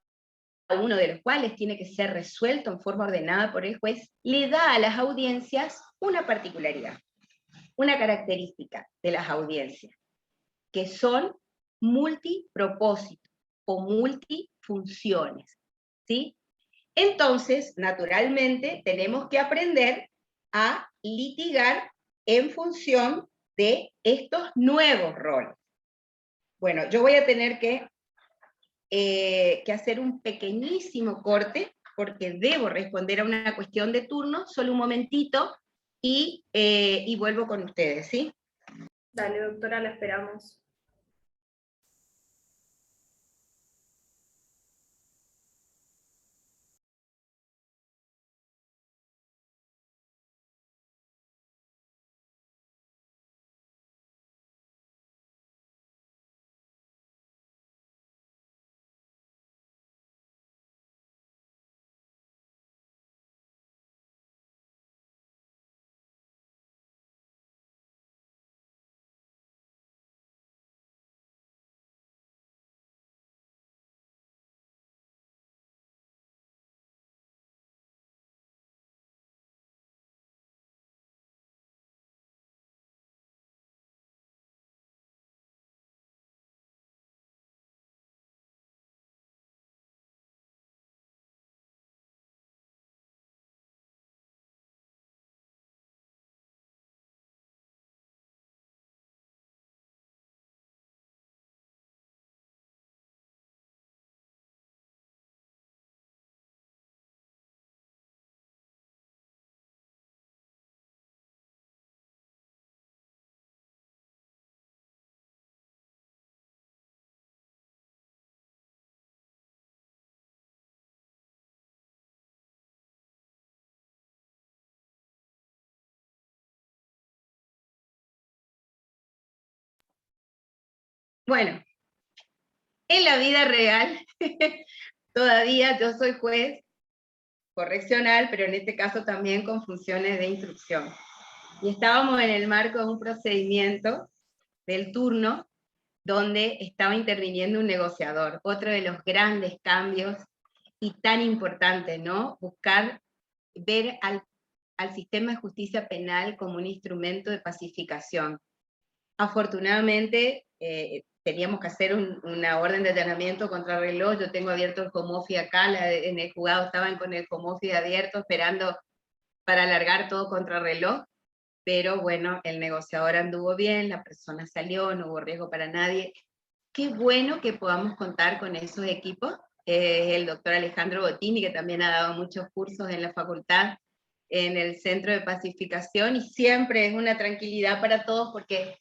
uno de los cuales tiene que ser resuelto en forma ordenada por el juez, le da a las audiencias una particularidad, una característica de las audiencias, que son multipropósitos o multifunciones, ¿sí? Entonces, naturalmente, tenemos que aprender a litigar en función de estos nuevos roles. Bueno, yo voy a tener que hacer un pequeñísimo corte, porque debo responder a una cuestión de turno, solo un momentito, y vuelvo con ustedes, ¿sí? Dale, doctora, la esperamos. Bueno, en la vida real, todavía yo soy juez correccional, pero en este caso también con funciones de instrucción. Y estábamos en el marco de un procedimiento del turno donde estaba interviniendo un negociador, otro de los grandes cambios y tan importante, ¿no? Buscar ver al sistema de justicia penal como un instrumento de pacificación. Afortunadamente, teníamos que hacer una orden de allanamiento contra reloj. Yo tengo abierto el home office acá, en el juzgado estaban con el home office abierto, esperando para alargar todo contra reloj, pero bueno, el negociador anduvo bien, la persona salió, no hubo riesgo para nadie. Qué bueno que podamos contar con esos equipos. El doctor Alejandro Bottini, que también ha dado muchos cursos en la facultad, en el Centro de Pacificación, y siempre es una tranquilidad para todos, porque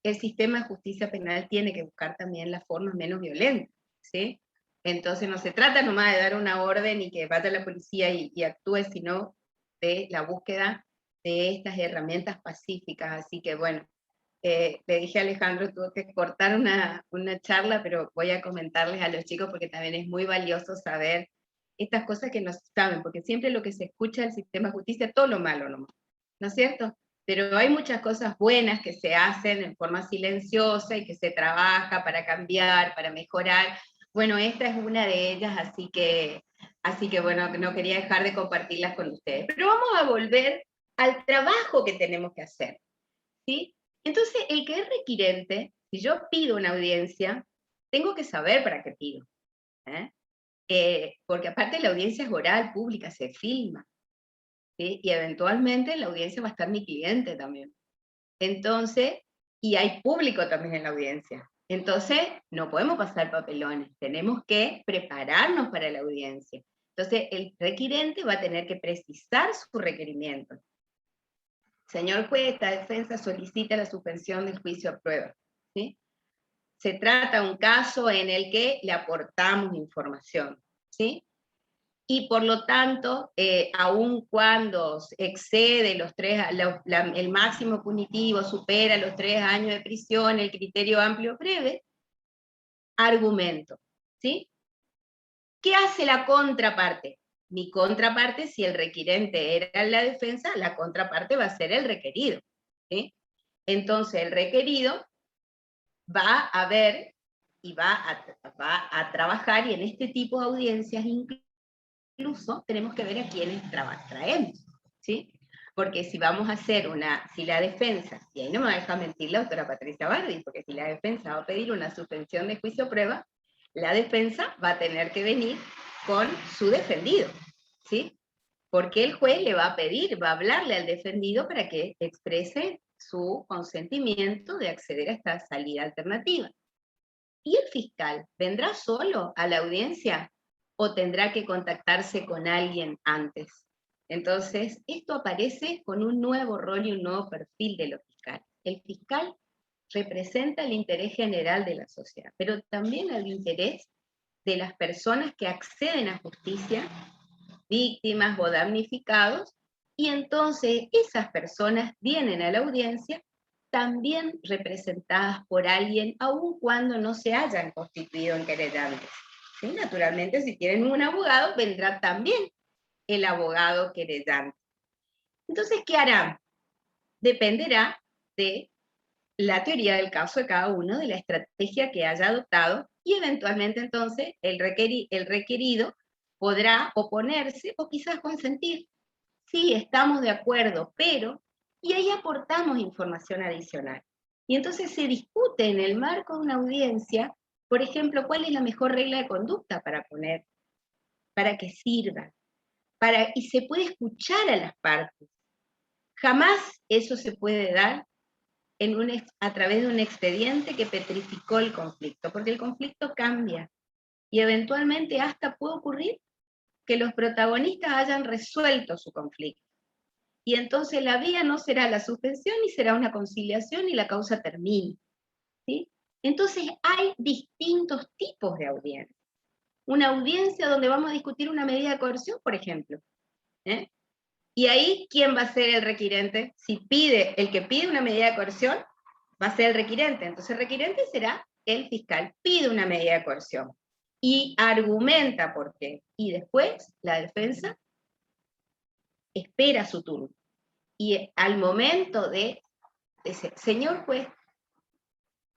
el sistema de justicia penal tiene que buscar también las formas menos violentas, ¿sí? Entonces no se trata nomás de dar una orden y que vaya la policía y actúe, sino de la búsqueda de estas herramientas pacíficas. Así que bueno, le dije a Alejandro, tuve que cortar una charla, pero voy a comentarles a los chicos porque también es muy valioso saber estas cosas que no saben, porque siempre lo que se escucha del sistema de justicia, todo lo malo nomás, ¿no es cierto? Pero hay muchas cosas buenas que se hacen en forma silenciosa y que se trabaja para cambiar, para mejorar. Bueno, esta es una de ellas, así que bueno, no quería dejar de compartirlas con ustedes. Pero vamos a volver al trabajo que tenemos que hacer, ¿sí? Entonces, el que es requirente, si yo pido una audiencia, tengo que saber para qué pido, porque aparte la audiencia es oral, pública, se filma, ¿sí? Y eventualmente en la audiencia va a estar mi cliente también. Entonces, y hay público también en la audiencia. Entonces, no podemos pasar papelones, tenemos que prepararnos para la audiencia. Entonces, el requirente va a tener que precisar su requerimiento. Señor juez, esta defensa solicita la suspensión del juicio a prueba, ¿sí? Se trata de un caso en el que le aportamos información, ¿sí? Y por lo tanto, aun cuando excede el máximo punitivo, supera los 3 años de prisión, el criterio amplio breve, argumento, ¿sí? ¿Qué hace la contraparte? Mi contraparte, si el requirente era la defensa, la contraparte va a ser el requerido, ¿sí? Entonces el requerido va a ver y va a trabajar, y en este tipo de audiencias incluso tenemos que ver a quiénes traemos, ¿sí? Porque si vamos a hacer si la defensa, y ahí no me va a dejar mentir la doctora Patricia Bardi, porque si la defensa va a pedir una suspensión de juicio a prueba, la defensa va a tener que venir con su defendido, ¿sí? Porque el juez le va a pedir, va a hablarle al defendido para que exprese su consentimiento de acceder a esta salida alternativa. ¿Y el fiscal vendrá solo a la audiencia o tendrá que contactarse con alguien antes? Entonces, esto aparece con un nuevo rol y un nuevo perfil de los fiscales. El fiscal representa el interés general de la sociedad, pero también el interés de las personas que acceden a justicia, víctimas o damnificados, y entonces esas personas vienen a la audiencia también representadas por alguien, aun cuando no se hayan constituido en querellantes, ¿sí? Naturalmente, si tienen un abogado, vendrá también el abogado querellante. Entonces, ¿qué harán? Dependerá de la teoría del caso de cada uno, de la estrategia que haya adoptado, y eventualmente entonces el requerido podrá oponerse o quizás consentir. Sí, estamos de acuerdo, pero, y ahí aportamos información adicional. Y entonces se discute en el marco de una audiencia, por ejemplo, cuál es la mejor regla de conducta para poner, para que sirva, y se puede escuchar a las partes. Jamás eso se puede dar a través de un expediente que petrificó el conflicto, porque el conflicto cambia, y eventualmente hasta puede ocurrir que los protagonistas hayan resuelto su conflicto. Y entonces la vía no será la suspensión, ni será una conciliación, y la causa termine, ¿sí? Entonces hay distintos tipos de audiencia. Una audiencia donde vamos a discutir una medida de coerción, por ejemplo, y ahí, ¿quién va a ser el requirente? Si el que pide una medida de coerción, va a ser el requirente. Entonces el requirente será el fiscal pide una medida de coerción y argumenta por qué. Y después la defensa espera su turno. Y al momento de decir, señor juez,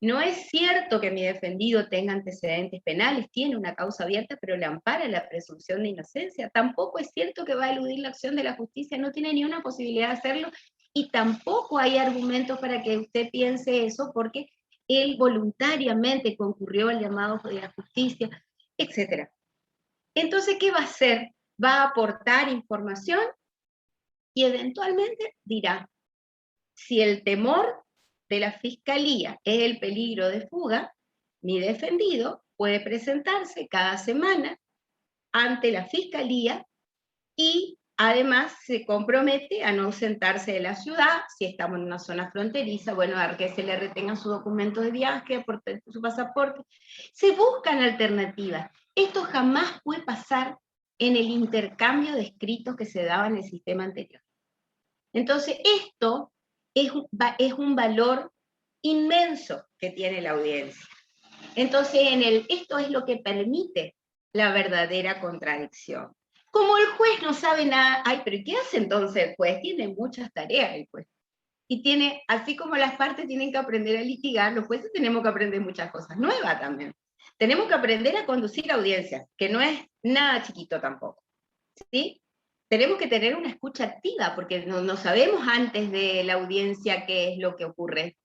no es cierto que mi defendido tenga antecedentes penales, tiene una causa abierta, pero le ampara la presunción de inocencia. Tampoco es cierto que va a eludir la acción de la justicia, no tiene ni una posibilidad de hacerlo, y tampoco hay argumentos para que usted piense eso, porque él voluntariamente concurrió al llamado de la justicia, etc. Entonces, ¿qué va a hacer? Va a aportar información y eventualmente dirá, si el temor de la fiscalía es el peligro de fuga, mi defendido puede presentarse cada semana ante la fiscalía y además se compromete a no ausentarse de la ciudad, si estamos en una zona fronteriza, bueno, a que se le retengan su documento de viaje, su pasaporte. Se buscan alternativas. Esto jamás puede pasar en el intercambio de escritos que se daba en el sistema anterior. Entonces, esto es un valor inmenso que tiene la audiencia. Entonces, esto es lo que permite la verdadera contradicción. Como el juez no sabe nada, ay, pero ¿qué hace entonces el juez? Tiene muchas tareas el juez. Y tiene, así como las partes tienen que aprender a litigar, los jueces tenemos que aprender muchas cosas nuevas también. Tenemos que aprender a conducir audiencias, que no es nada chiquito tampoco, ¿sí? Tenemos que tener una escucha activa, porque no sabemos antes de la audiencia qué es lo que ocurre.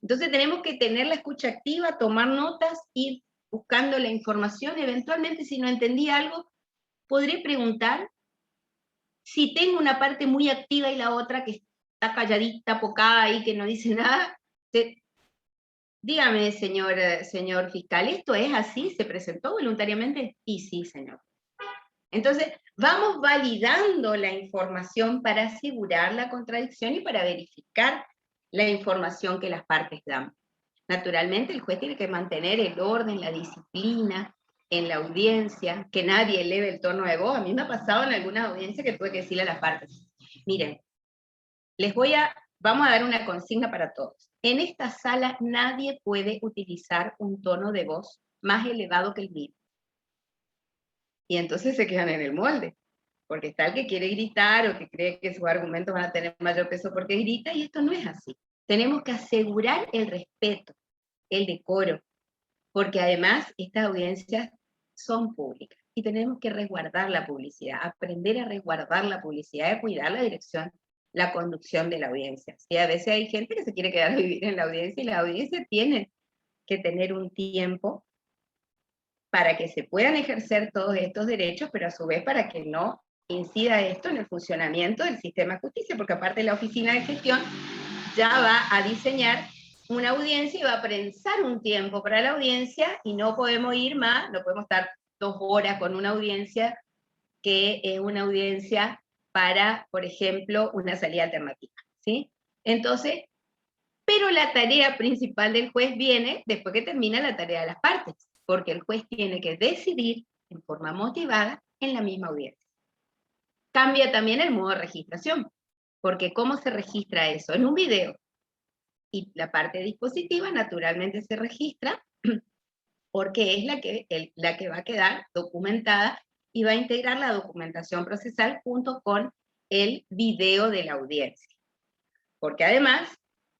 Entonces tenemos que tener la escucha activa, tomar notas, ir buscando la información, eventualmente si no entendí algo, podré preguntar. Si tengo una parte muy activa y la otra que está calladita, pocada ahí, que no dice nada, dígame, señor fiscal, ¿esto es así? ¿Se presentó voluntariamente? Y sí, señor. Entonces, vamos validando la información para asegurar la contradicción y para verificar la información que las partes dan. Naturalmente, el juez tiene que mantener el orden, la disciplina en la audiencia, que nadie eleve el tono de voz. A mí me ha pasado en algunas audiencias que tuve que decirle a las partes, miren, vamos a dar una consigna para todos. En esta sala nadie puede utilizar un tono de voz más elevado que el mío. Y entonces se quedan en el molde, porque está el que quiere gritar o que cree que sus argumentos van a tener mayor peso porque grita, y esto no es así. Tenemos que asegurar el respeto, el decoro, porque además estas audiencias son públicas y tenemos que resguardar la publicidad, aprender a resguardar la publicidad, a cuidar la dirección, la conducción de la audiencia. Y a veces hay gente que se quiere quedar a vivir en la audiencia y la audiencia tiene que tener un tiempo para que se puedan ejercer todos estos derechos, pero a su vez para que no incida esto en el funcionamiento del sistema de justicia, porque aparte la oficina de gestión ya va a diseñar una audiencia y va a prensar un tiempo para la audiencia y no podemos ir más, no podemos estar 2 horas con una audiencia que es una audiencia para, por ejemplo, una salida alternativa, ¿sí? Entonces, pero la tarea principal del juez viene después que termina la tarea de las partes, porque el juez tiene que decidir en forma motivada en la misma audiencia. Cambia también el modo de registración, porque ¿cómo se registra eso? En un video. Y la parte dispositiva naturalmente se registra porque es la que va a quedar documentada y va a integrar la documentación procesal junto con el video de la audiencia. Porque además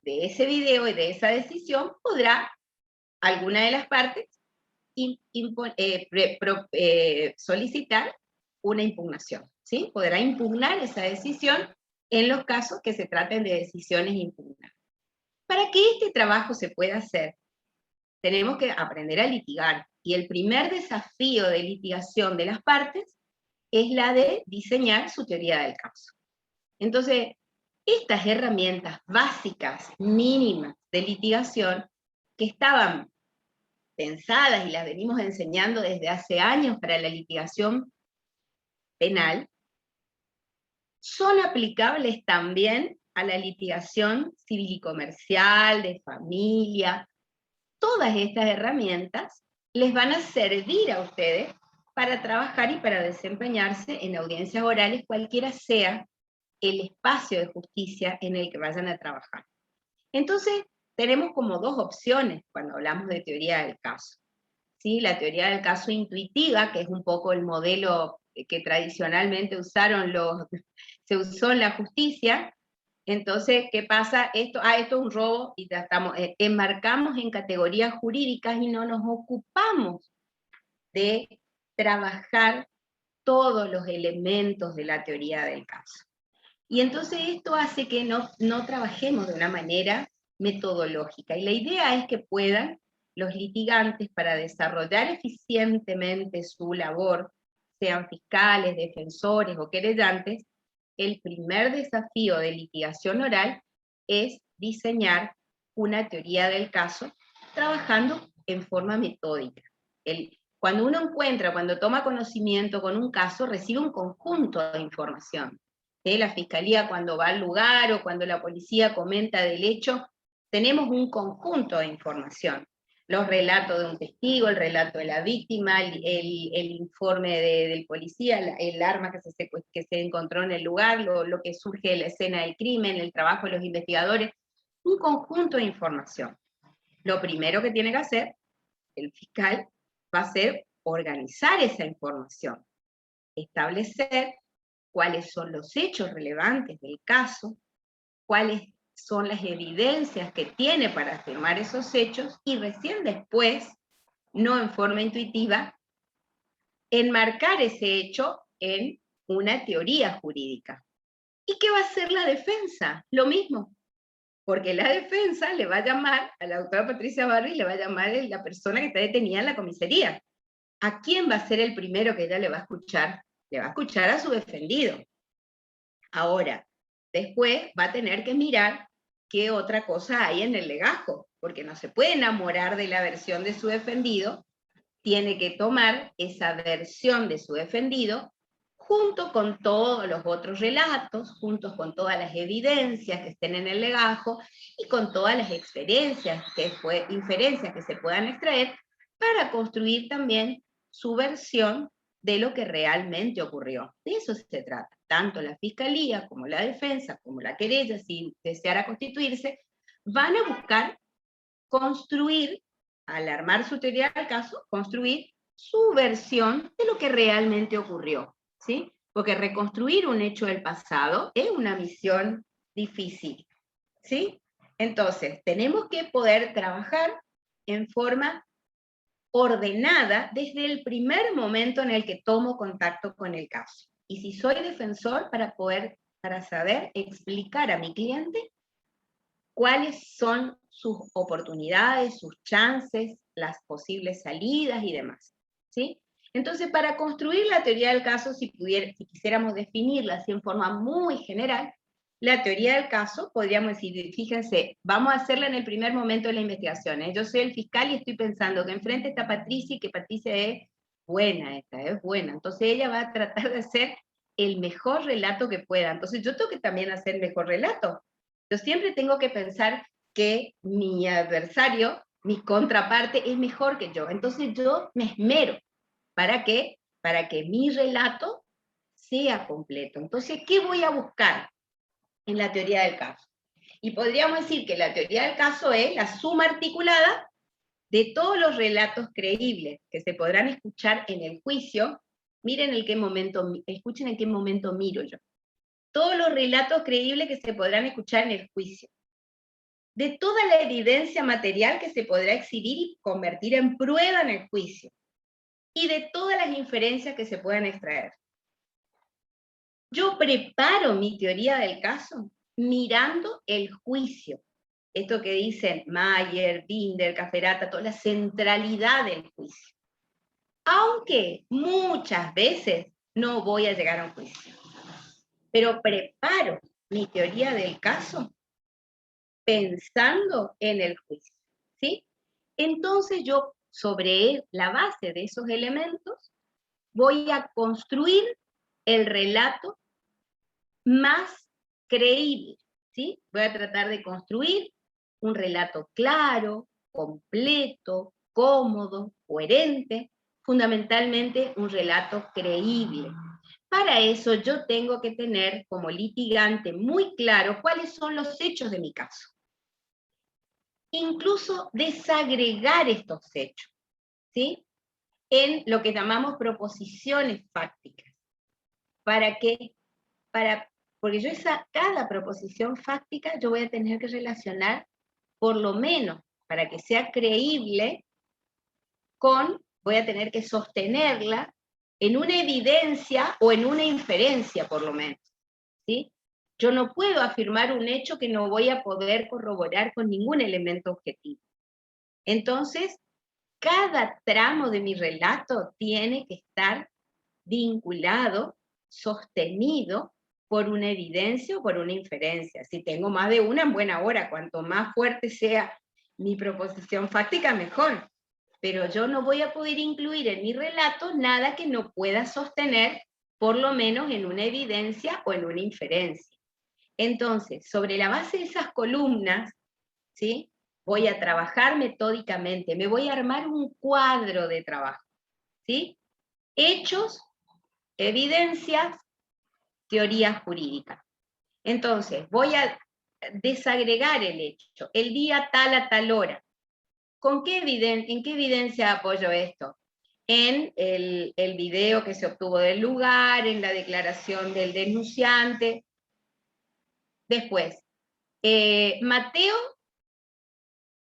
de ese video y de esa decisión podrá alguna de las partes solicitar una impugnación, ¿sí? Podrá impugnar esa decisión en los casos que se traten de decisiones impugnadas. Para que este trabajo se pueda hacer, tenemos que aprender a litigar, y el primer desafío de litigación de las partes es la de diseñar su teoría del caso. Entonces, estas herramientas básicas, mínimas de litigación, que estaban pensadas y las venimos enseñando desde hace años para la litigación penal, son aplicables también a la litigación civil y comercial, de familia. Todas estas herramientas les van a servir a ustedes para trabajar y para desempeñarse en audiencias orales, cualquiera sea el espacio de justicia en el que vayan a trabajar. Entonces, tenemos como dos opciones cuando hablamos de teoría del caso. ¿Sí? La teoría del caso intuitiva, que es un poco el modelo que tradicionalmente se usó en la justicia. Entonces, ¿qué pasa? Esto es un robo, y ya estamos, enmarcamos en categorías jurídicas y no nos ocupamos de trabajar todos los elementos de la teoría del caso. Y entonces esto hace que no trabajemos de una manera metodológica. Y la idea es que puedan los litigantes, para desarrollar eficientemente su labor, sean fiscales, defensores o querellantes, el primer desafío de litigación oral es diseñar una teoría del caso trabajando en forma metódica. Cuando uno cuando toma conocimiento con un caso, recibe un conjunto de información. La fiscalía cuando va al lugar o cuando la policía comenta del hecho, tenemos un conjunto de información. Los relatos de un testigo, el relato de la víctima, el informe del policía, el arma que se encontró en el lugar, lo que surge de la escena del crimen, el trabajo de los investigadores, un conjunto de información. Lo primero que tiene que hacer el fiscal va a ser organizar esa información, establecer cuáles son los hechos relevantes del caso, cuáles son las evidencias que tiene para afirmar esos hechos, y recién después, no en forma intuitiva, enmarcar ese hecho en una teoría jurídica. ¿Y qué va a hacer la defensa? Lo mismo, porque la defensa le va a llamar a la doctora Patricia Barry, le va a llamar a la persona que está detenida en la comisaría. ¿A quién va a ser el primero que ella le va a escuchar? Le va a escuchar a su defendido. Ahora, después va a tener que mirar qué otra cosa hay en el legajo, porque no se puede enamorar de la versión de su defendido, tiene que tomar esa versión de su defendido junto con todos los otros relatos, junto con todas las evidencias que estén en el legajo y con todas las inferencias que se puedan extraer para construir también su versión de lo que realmente ocurrió. De eso se trata. Tanto la fiscalía como la defensa, como la querella, si deseara constituirse, van a buscar construir, al armar su teoría del caso, construir su versión de lo que realmente ocurrió, ¿sí? Porque reconstruir un hecho del pasado es una misión difícil, ¿sí? Entonces, tenemos que poder trabajar en forma ordenada desde el primer momento en el que tomo contacto con el caso. Y si soy defensor, para saber explicar a mi cliente cuáles son sus oportunidades, sus chances, las posibles salidas y demás, ¿sí? Entonces, para construir la teoría del caso, si quisiéramos definirla así en forma muy general, la teoría del caso, podríamos decir, fíjense, vamos a hacerla en el primer momento de la investigación. Yo soy el fiscal y estoy pensando que enfrente está Patricia y que Patricia es buena, entonces ella va a tratar de hacer el mejor relato que pueda. Entonces yo tengo que también hacer el mejor relato. Yo siempre tengo que pensar que mi adversario, mi contraparte, es mejor que yo. Entonces yo me esmero. ¿Para qué? Para que mi relato sea completo. Entonces, ¿qué voy a buscar en la teoría del caso? Y podríamos decir que la teoría del caso es la suma articulada de todos los relatos creíbles que se podrán escuchar en el juicio. Miren escuchen en qué momento miro yo. Todos los relatos creíbles que se podrán escuchar en el juicio. De toda la evidencia material que se podrá exhibir y convertir en prueba en el juicio. Y de todas las inferencias que se puedan extraer. Yo preparo mi teoría del caso mirando el juicio. Esto que dicen Mayer, Binder, Cafferata, toda la centralidad del juicio. Aunque muchas veces no voy a llegar a un juicio. Pero preparo mi teoría del caso pensando en el juicio, ¿sí? Entonces yo, sobre la base de esos elementos, voy a construir el relato más creíble, ¿sí? Voy a tratar de construir un relato claro, completo, cómodo, coherente, fundamentalmente un relato creíble. Para eso yo tengo que tener como litigante muy claro cuáles son los hechos de mi caso. incluso desagregar estos hechos, ¿sí? En lo que llamamos proposiciones fácticas. ¿Para qué? Porque yo cada proposición fáctica yo voy a tener que relacionar, por lo menos, para que sea creíble, voy a tener que sostenerla en una evidencia o en una inferencia, por lo menos, ¿sí? Yo no puedo afirmar un hecho que no voy a poder corroborar con ningún elemento objetivo. Entonces, cada tramo de mi relato tiene que estar vinculado, sostenido por una evidencia o por una inferencia. Si tengo más de una, en buena hora, cuanto más fuerte sea mi proposición fáctica, mejor. Pero yo no voy a poder incluir en mi relato nada que no pueda sostener, por lo menos en una evidencia o en una inferencia. Entonces, sobre la base de esas columnas, ¿sí? Voy a trabajar metódicamente, me voy a armar un cuadro de trabajo, ¿sí? Hechos, evidencias, teoría jurídica. Entonces, voy a desagregar el hecho, el día tal a tal hora. ¿En qué evidencia apoyo esto? En el video que se obtuvo del lugar, en la declaración del denunciante. Después, Mateo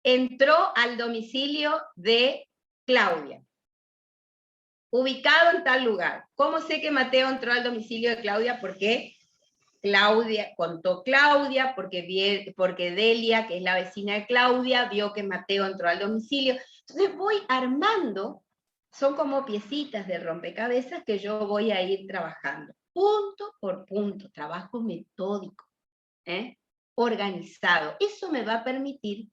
entró al domicilio de Claudia, ubicado en tal lugar. ¿Cómo sé que Mateo entró al domicilio de Claudia? Porque contó Claudia, porque Delia, que es la vecina de Claudia, vio que Mateo entró al domicilio. Entonces voy armando, son como piecitas de rompecabezas que yo voy a ir trabajando, punto por punto, trabajo metódico, organizado. Eso me va a permitir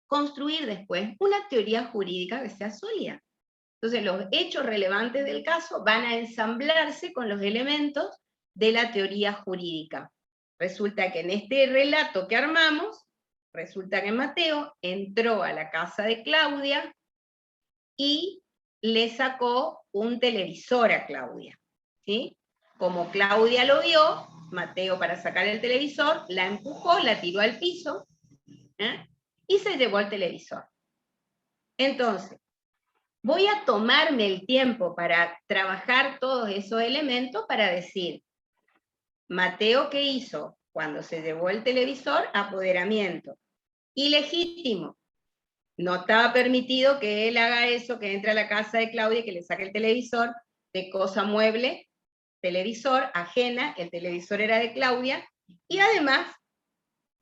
construir después una teoría jurídica que sea sólida. Entonces los hechos relevantes del caso van a ensamblarse con los elementos de la teoría jurídica. Resulta que en este relato que armamos, resulta que Mateo entró a la casa de Claudia y le sacó un televisor a Claudia, ¿sí? Como Claudia lo vio, Mateo, para sacar el televisor, la empujó, la tiró al piso, y se llevó el televisor. Entonces, voy a tomarme el tiempo para trabajar todos esos elementos para decir, Mateo, ¿qué hizo? Cuando se llevó el televisor, apoderamiento. Ilegítimo. No estaba permitido que él haga eso, que entre a la casa de Claudia y que le saque el televisor de cosa mueble, televisor, ajena, el televisor era de Claudia, y además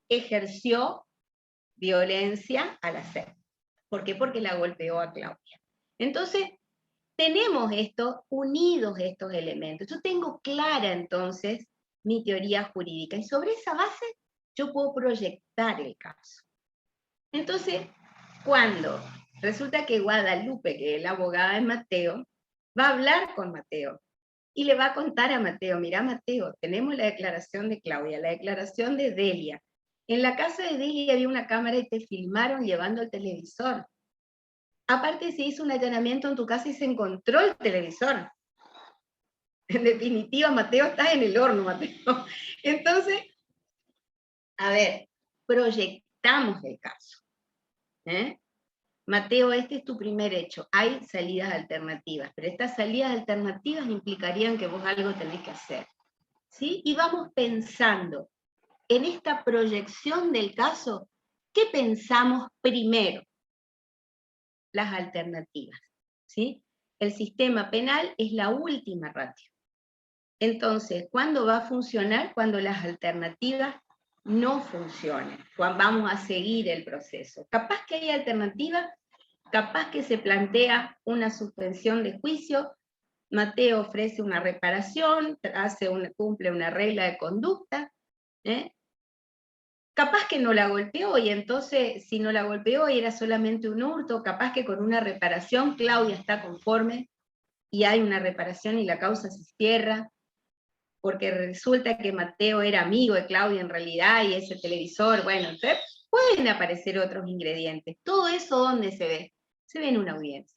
ejerció violencia al hacer. ¿Por qué? Porque la golpeó a Claudia. Entonces, tenemos unidos estos elementos. Yo tengo clara entonces mi teoría jurídica y sobre esa base yo puedo proyectar el caso. Entonces, cuando resulta que Guadalupe, que es la abogada de Mateo, va a hablar con Mateo y le va a contar a Mateo, mira Mateo, tenemos la declaración de Claudia, la declaración de Delia. En la casa de Delia había una cámara y te filmaron llevando el televisor. Aparte se hizo un allanamiento en tu casa y se encontró el televisor. En definitiva, Mateo está en el horno, Mateo. Entonces, a ver, proyectamos el caso. Mateo, este es tu primer hecho. Hay salidas alternativas, pero estas salidas alternativas implicarían que vos algo tenés que hacer. ¿Sí? Y vamos pensando en esta proyección del caso, ¿qué pensamos primero? Las alternativas, ¿sí? El sistema penal es la última ratio. Entonces, ¿cuándo va a funcionar? Cuando las alternativas no funcionen, cuando vamos a seguir el proceso. Capaz que hay alternativas, capaz que se plantea una suspensión de juicio, Mateo ofrece una reparación, cumple una regla de conducta, capaz que no la golpeó, y entonces, si no la golpeó y era solamente un hurto, capaz que con una reparación Claudia está conforme, y hay una reparación y la causa se cierra, porque resulta que Mateo era amigo de Claudia en realidad, y ese televisor, bueno, entonces pueden aparecer otros ingredientes. Todo eso, ¿dónde se ve? Se ve en una audiencia,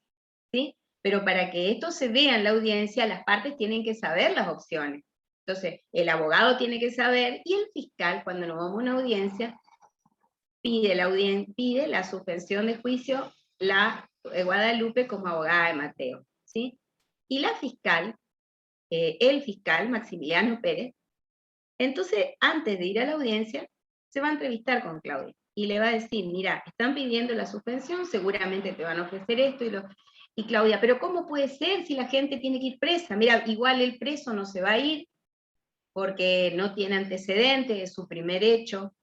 ¿sí? Pero para que esto se vea en la audiencia, las partes tienen que saber las opciones. Entonces, el abogado tiene que saber, y el fiscal, cuando nos vamos a una audiencia, pide la suspensión de juicio la Guadalupe como abogada de Mateo, ¿sí? Y la fiscal, el fiscal Maximiliano Pérez, entonces antes de ir a la audiencia, se va a entrevistar con Claudia y le va a decir, mira, están pidiendo la suspensión, seguramente te van a ofrecer esto y Claudia, pero ¿cómo puede ser si la gente tiene que ir presa? Mira, igual el preso no se va a ir porque no tiene antecedentes, es su primer hecho.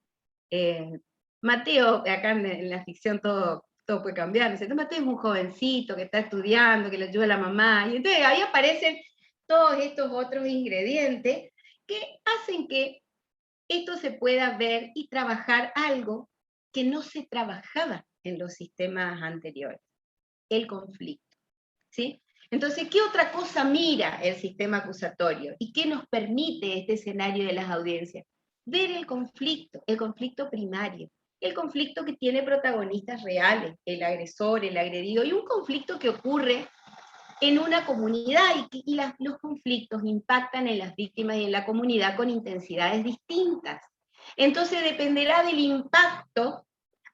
Mateo, acá en la ficción todo puede cambiar, ¿no? Mateo es un jovencito que está estudiando, que le ayuda a la mamá, y entonces ahí aparecen todos estos otros ingredientes que hacen que esto se pueda ver y trabajar algo que no se trabajaba en los sistemas anteriores, el conflicto, ¿sí? Entonces, ¿qué otra cosa mira el sistema acusatorio? ¿Y qué nos permite este escenario de las audiencias? Ver el conflicto primario, el conflicto que tiene protagonistas reales, el agresor, el agredido, y un conflicto que ocurre en una comunidad, y los conflictos impactan en las víctimas y en la comunidad con intensidades distintas. Entonces dependerá del impacto,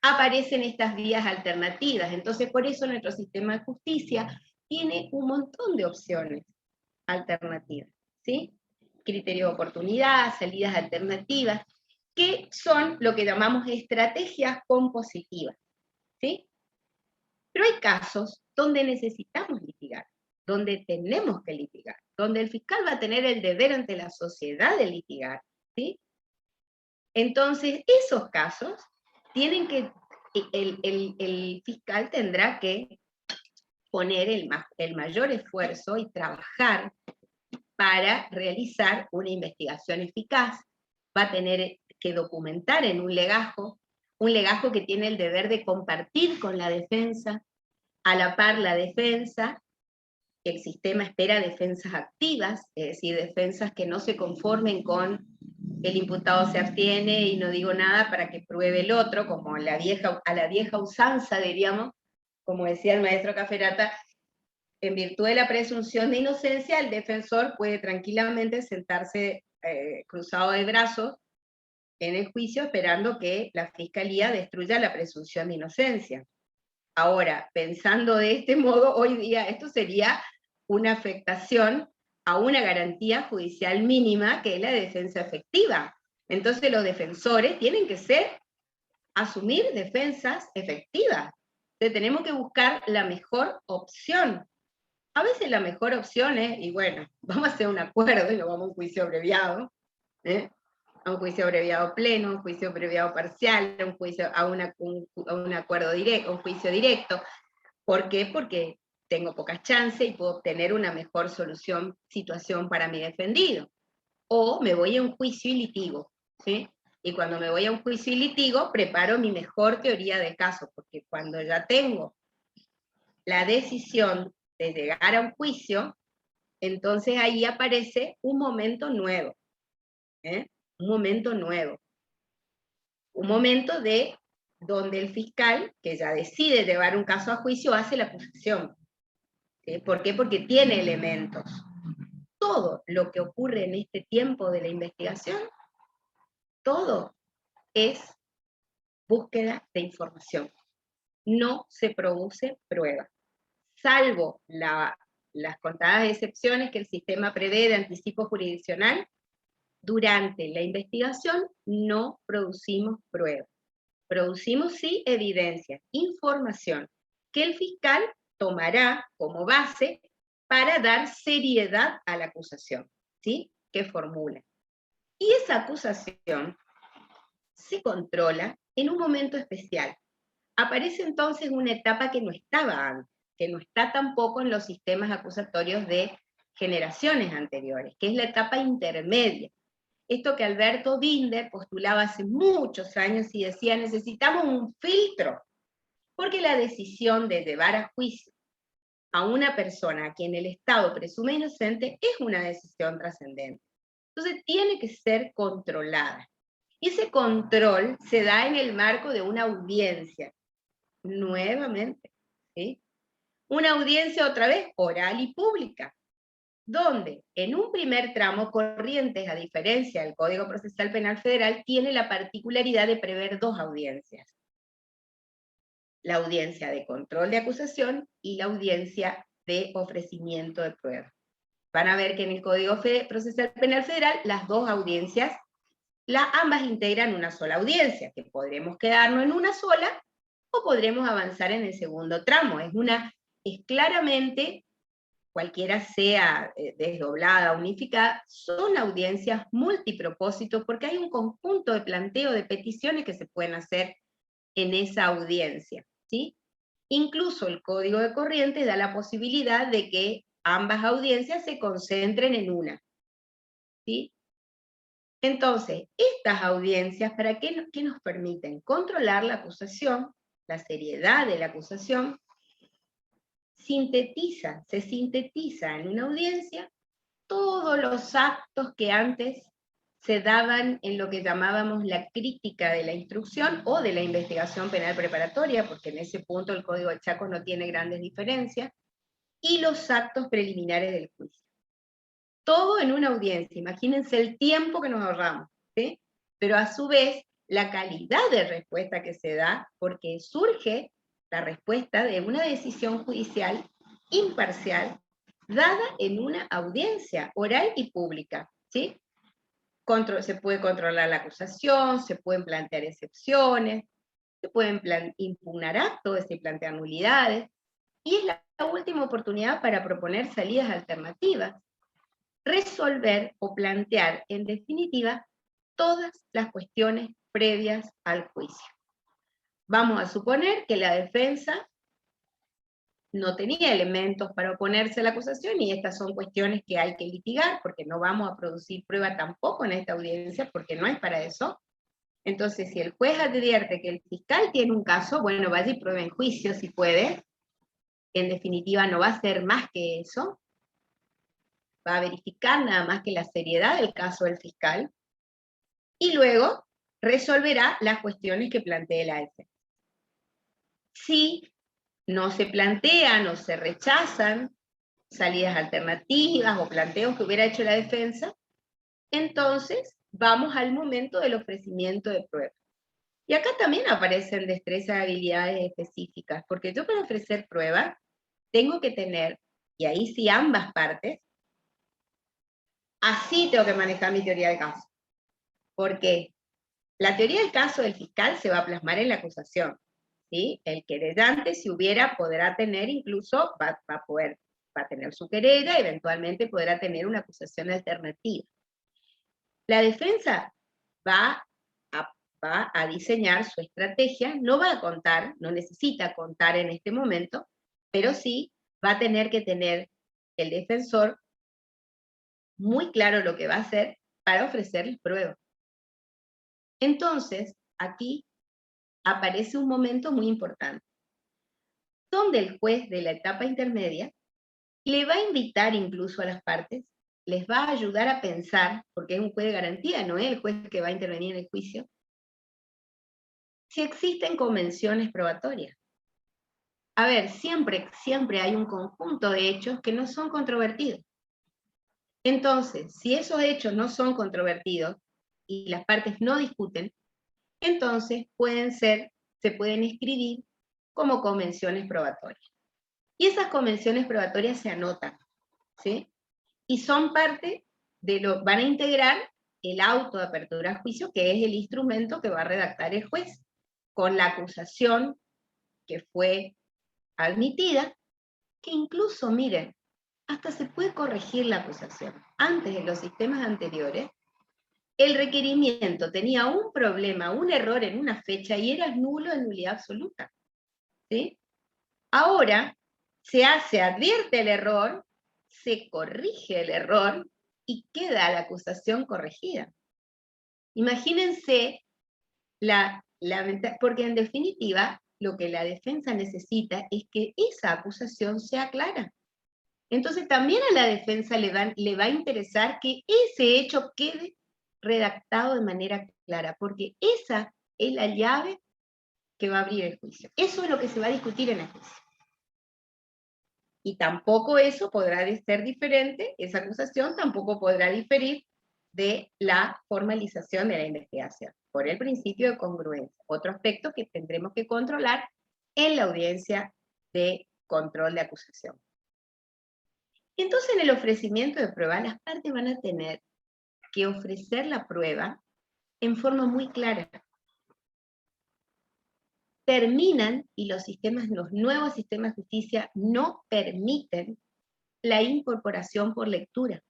aparecen estas vías alternativas. Entonces por eso nuestro sistema de justicia tiene un montón de opciones alternativas, ¿sí? Criterio de oportunidad, salidas alternativas, que son lo que llamamos estrategias compositivas, ¿sí? Pero hay casos donde necesitamos litigar, donde tenemos que litigar, donde el fiscal va a tener el deber ante la sociedad de litigar, ¿sí? Entonces, esos casos tienen que, el fiscal tendrá que poner el mayor esfuerzo y trabajar para realizar una investigación eficaz, va a tener que documentar en un legajo que tiene el deber de compartir con la defensa, a la par la defensa. El sistema espera defensas activas, es decir, defensas que no se conformen con el imputado se abstiene y no digo nada para que pruebe el otro, como a la vieja usanza, diríamos, como decía el maestro Caferata, en virtud de la presunción de inocencia, el defensor puede tranquilamente sentarse cruzado de brazos en el juicio esperando que la fiscalía destruya la presunción de inocencia. Ahora, pensando de este modo, hoy día esto sería una afectación a una garantía judicial mínima que es la defensa efectiva. Entonces los defensores tienen que asumir defensas efectivas. Entonces tenemos que buscar la mejor opción. A veces la mejor opción es, y bueno, vamos a hacer un acuerdo y nos vamos a un juicio abreviado, a un juicio abreviado pleno, un juicio abreviado parcial, a un acuerdo directo, un juicio directo. ¿Por qué? Porque tengo pocas chances y puedo obtener una mejor situación para mi defendido. O me voy a un juicio y litigo, ¿sí? Y cuando me voy a un juicio y litigo, preparo mi mejor teoría de caso, porque cuando ya tengo la decisión de llegar a un juicio, entonces ahí aparece un momento nuevo, un momento nuevo. Un momento de donde el fiscal, que ya decide llevar un caso a juicio, hace la acusación. ¿Sí? ¿Por qué? Porque tiene elementos. Todo lo que ocurre en este tiempo de la investigación, todo es búsqueda de información. No se produce prueba, salvo las contadas excepciones que el sistema prevé de anticipo jurisdiccional. Durante la investigación no producimos pruebas. Producimos sí evidencia, información, que el fiscal tomará como base para dar seriedad a la acusación, ¿sí? Que formula. Y esa acusación se controla en un momento especial. Aparece entonces una etapa que no estaba antes, que no está tampoco en los sistemas acusatorios de generaciones anteriores, que es la etapa intermedia. Esto que Alberto Binder postulaba hace muchos años y decía, necesitamos un filtro, porque la decisión de llevar a juicio a una persona a quien el Estado presume inocente es una decisión trascendente. Entonces tiene que ser controlada. Y ese control se da en el marco de una audiencia, nuevamente, ¿sí? Una audiencia otra vez oral y pública, donde en un primer tramo Corrientes, a diferencia del Código Procesal Penal Federal, tiene la particularidad de prever 2 audiencias. la audiencia de control de acusación y la audiencia de ofrecimiento de pruebas. Van a ver que en el Código Procesal Penal Federal las dos audiencias, ambas integran una sola audiencia, que podremos quedarnos en una sola o podremos avanzar en el segundo tramo. Es claramente, cualquiera sea desdoblada, unificada, son audiencias multipropósitos porque hay un conjunto de planteo de peticiones que se pueden hacer en esa audiencia, ¿sí? Incluso el Código de Corrientes da la posibilidad de que ambas audiencias se concentren en una, ¿sí? Entonces, estas audiencias, ¿para qué nos permiten? Controlar la acusación, la seriedad de la acusación, se sintetiza en una audiencia todos los actos que antes se daban en lo que llamábamos la crítica de la instrucción o de la investigación penal preparatoria, porque en ese punto el Código de Chaco no tiene grandes diferencias, y los actos preliminares del juicio. Todo en una audiencia, imagínense el tiempo que nos ahorramos, ¿sí? Pero a su vez, la calidad de respuesta que se da, porque surge la respuesta de una decisión judicial imparcial, dada en una audiencia oral y pública, ¿sí? Se puede controlar la acusación, se pueden plantear excepciones, se pueden impugnar actos, se plantean nulidades, y es la última oportunidad para proponer salidas alternativas, resolver o plantear, en definitiva, todas las cuestiones previas al juicio. Vamos a suponer que la defensa no tenía elementos para oponerse a la acusación, y estas son cuestiones que hay que litigar, porque no vamos a producir prueba tampoco en esta audiencia, porque no es para eso. Entonces, si el juez advierte que el fiscal tiene un caso, bueno, vaya y pruebe en juicio si puede. En definitiva, no va a ser más que eso. Va a verificar nada más que la seriedad del caso del fiscal, y luego resolverá las cuestiones que plantee la defensa. Si no se plantean o se rechazan salidas alternativas o planteos que hubiera hecho la defensa, entonces vamos al momento del ofrecimiento de pruebas. Y acá también aparecen destrezas y habilidades específicas, porque yo para ofrecer pruebas tengo que tener, y ahí sí ambas partes, así tengo que manejar mi teoría del caso. Porque la teoría del caso del fiscal se va a plasmar en la acusación, ¿sí? El querellante, si hubiera, podrá tener incluso, va a tener su querella, eventualmente podrá tener una acusación alternativa. La defensa va a diseñar su estrategia, no va a contar, no necesita contar en este momento, pero sí va a tener que tener el defensor muy claro lo que va a hacer para ofrecerles pruebas. Entonces, aquí aparece un momento muy importante, donde el juez de la etapa intermedia le va a invitar incluso a las partes, les va a ayudar a pensar, porque es un juez de garantía, no es el juez que va a intervenir en el juicio, si existen convenciones probatorias. A ver, siempre hay un conjunto de hechos que no son controvertidos. Entonces, si esos hechos no son controvertidos y las partes no discuten, entonces se pueden escribir como convenciones probatorias. Y esas convenciones probatorias se anotan, ¿sí? Y son parte van a integrar el auto de apertura a juicio, que es el instrumento que va a redactar el juez, con la acusación que fue admitida, que incluso, miren, hasta se puede corregir la acusación. Antes, en los sistemas anteriores, el requerimiento tenía un problema, un error en una fecha, y era nulo en nulidad absoluta, ¿sí? Ahora se advierte el error, se corrige el error, y queda la acusación corregida. Imagínense porque en definitiva, lo que la defensa necesita es que esa acusación sea clara. Entonces también a la defensa le va a interesar que ese hecho quede redactado de manera clara, porque esa es la llave que va a abrir el juicio. Eso es lo que se va a discutir en el juicio. Y tampoco eso podrá ser diferente, esa acusación tampoco podrá diferir de la formalización de la investigación, por el principio de congruencia. Otro aspecto que tendremos que controlar en la audiencia de control de acusación. Entonces, en el ofrecimiento de prueba, las partes van a tener que ofrecer la prueba en forma muy clara. Terminan, y los nuevos sistemas de justicia no permiten la incorporación por lectura.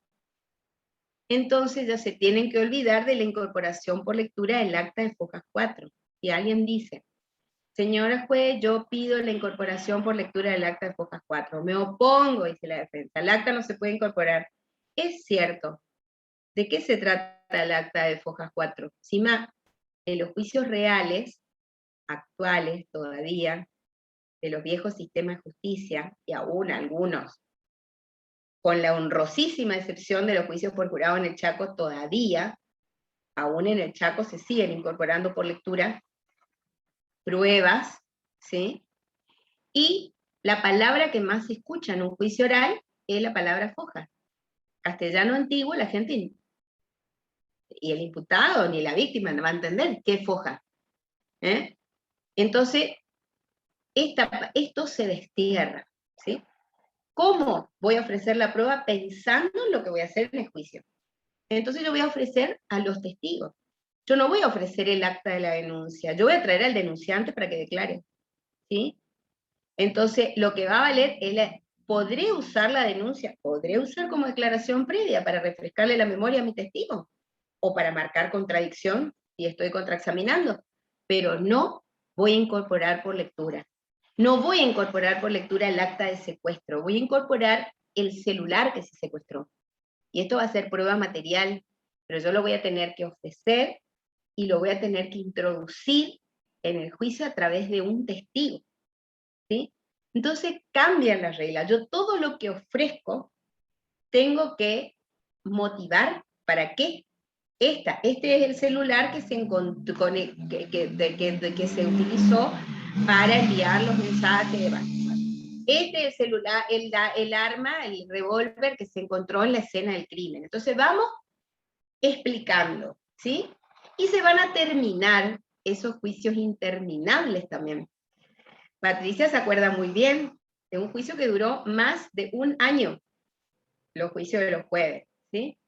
Entonces ya se tienen que olvidar de la incorporación por lectura del acta de Fojas 4. Si alguien dice, señora juez, yo pido la incorporación por lectura del acta de Fojas 4, me opongo, dice la defensa, el acta no se puede incorporar. Es cierto. ¿De qué se trata el acta de Fojas 4? Encima, en los juicios reales, actuales todavía, de los viejos sistemas de justicia, y aún algunos, con la honrosísima excepción de los juicios por jurado en el Chaco, todavía, aún en el Chaco se siguen incorporando por lectura pruebas, ¿sí? Y la palabra que más se escucha en un juicio oral es la palabra foja. Castellano antiguo, la gente, y el imputado, ni la víctima, no va a entender qué es foja. Entonces, esto se destierra, ¿sí? ¿Cómo voy a ofrecer la prueba? Pensando en lo que voy a hacer en el juicio. Entonces yo voy a ofrecer a los testigos. Yo no voy a ofrecer el acta de la denuncia, yo voy a traer al denunciante para que declare, ¿sí? Entonces, lo que va a valer es ¿podré usar la denuncia? ¿Podré usar como declaración previa para refrescarle la memoria a mi testigo? ¿O para marcar contradicción si estoy contraexaminando? Pero no voy a incorporar por lectura. No voy a incorporar por lectura el acta de secuestro, voy a incorporar el celular que se secuestró. Y esto va a ser prueba material, pero yo lo voy a tener que ofrecer y lo voy a tener que introducir en el juicio a través de un testigo, ¿sí? Entonces cambian las reglas. Yo todo lo que ofrezco tengo que motivar para qué. Este es el celular que se utilizó para enviar los mensajes de WhatsApp. Este es el celular, el arma, el revólver que se encontró en la escena del crimen. Entonces vamos explicando, ¿sí? Y se van a terminar esos juicios interminables también. Patricia se acuerda muy bien de un juicio que duró más de un año, los juicios de los jueves, ¿sí?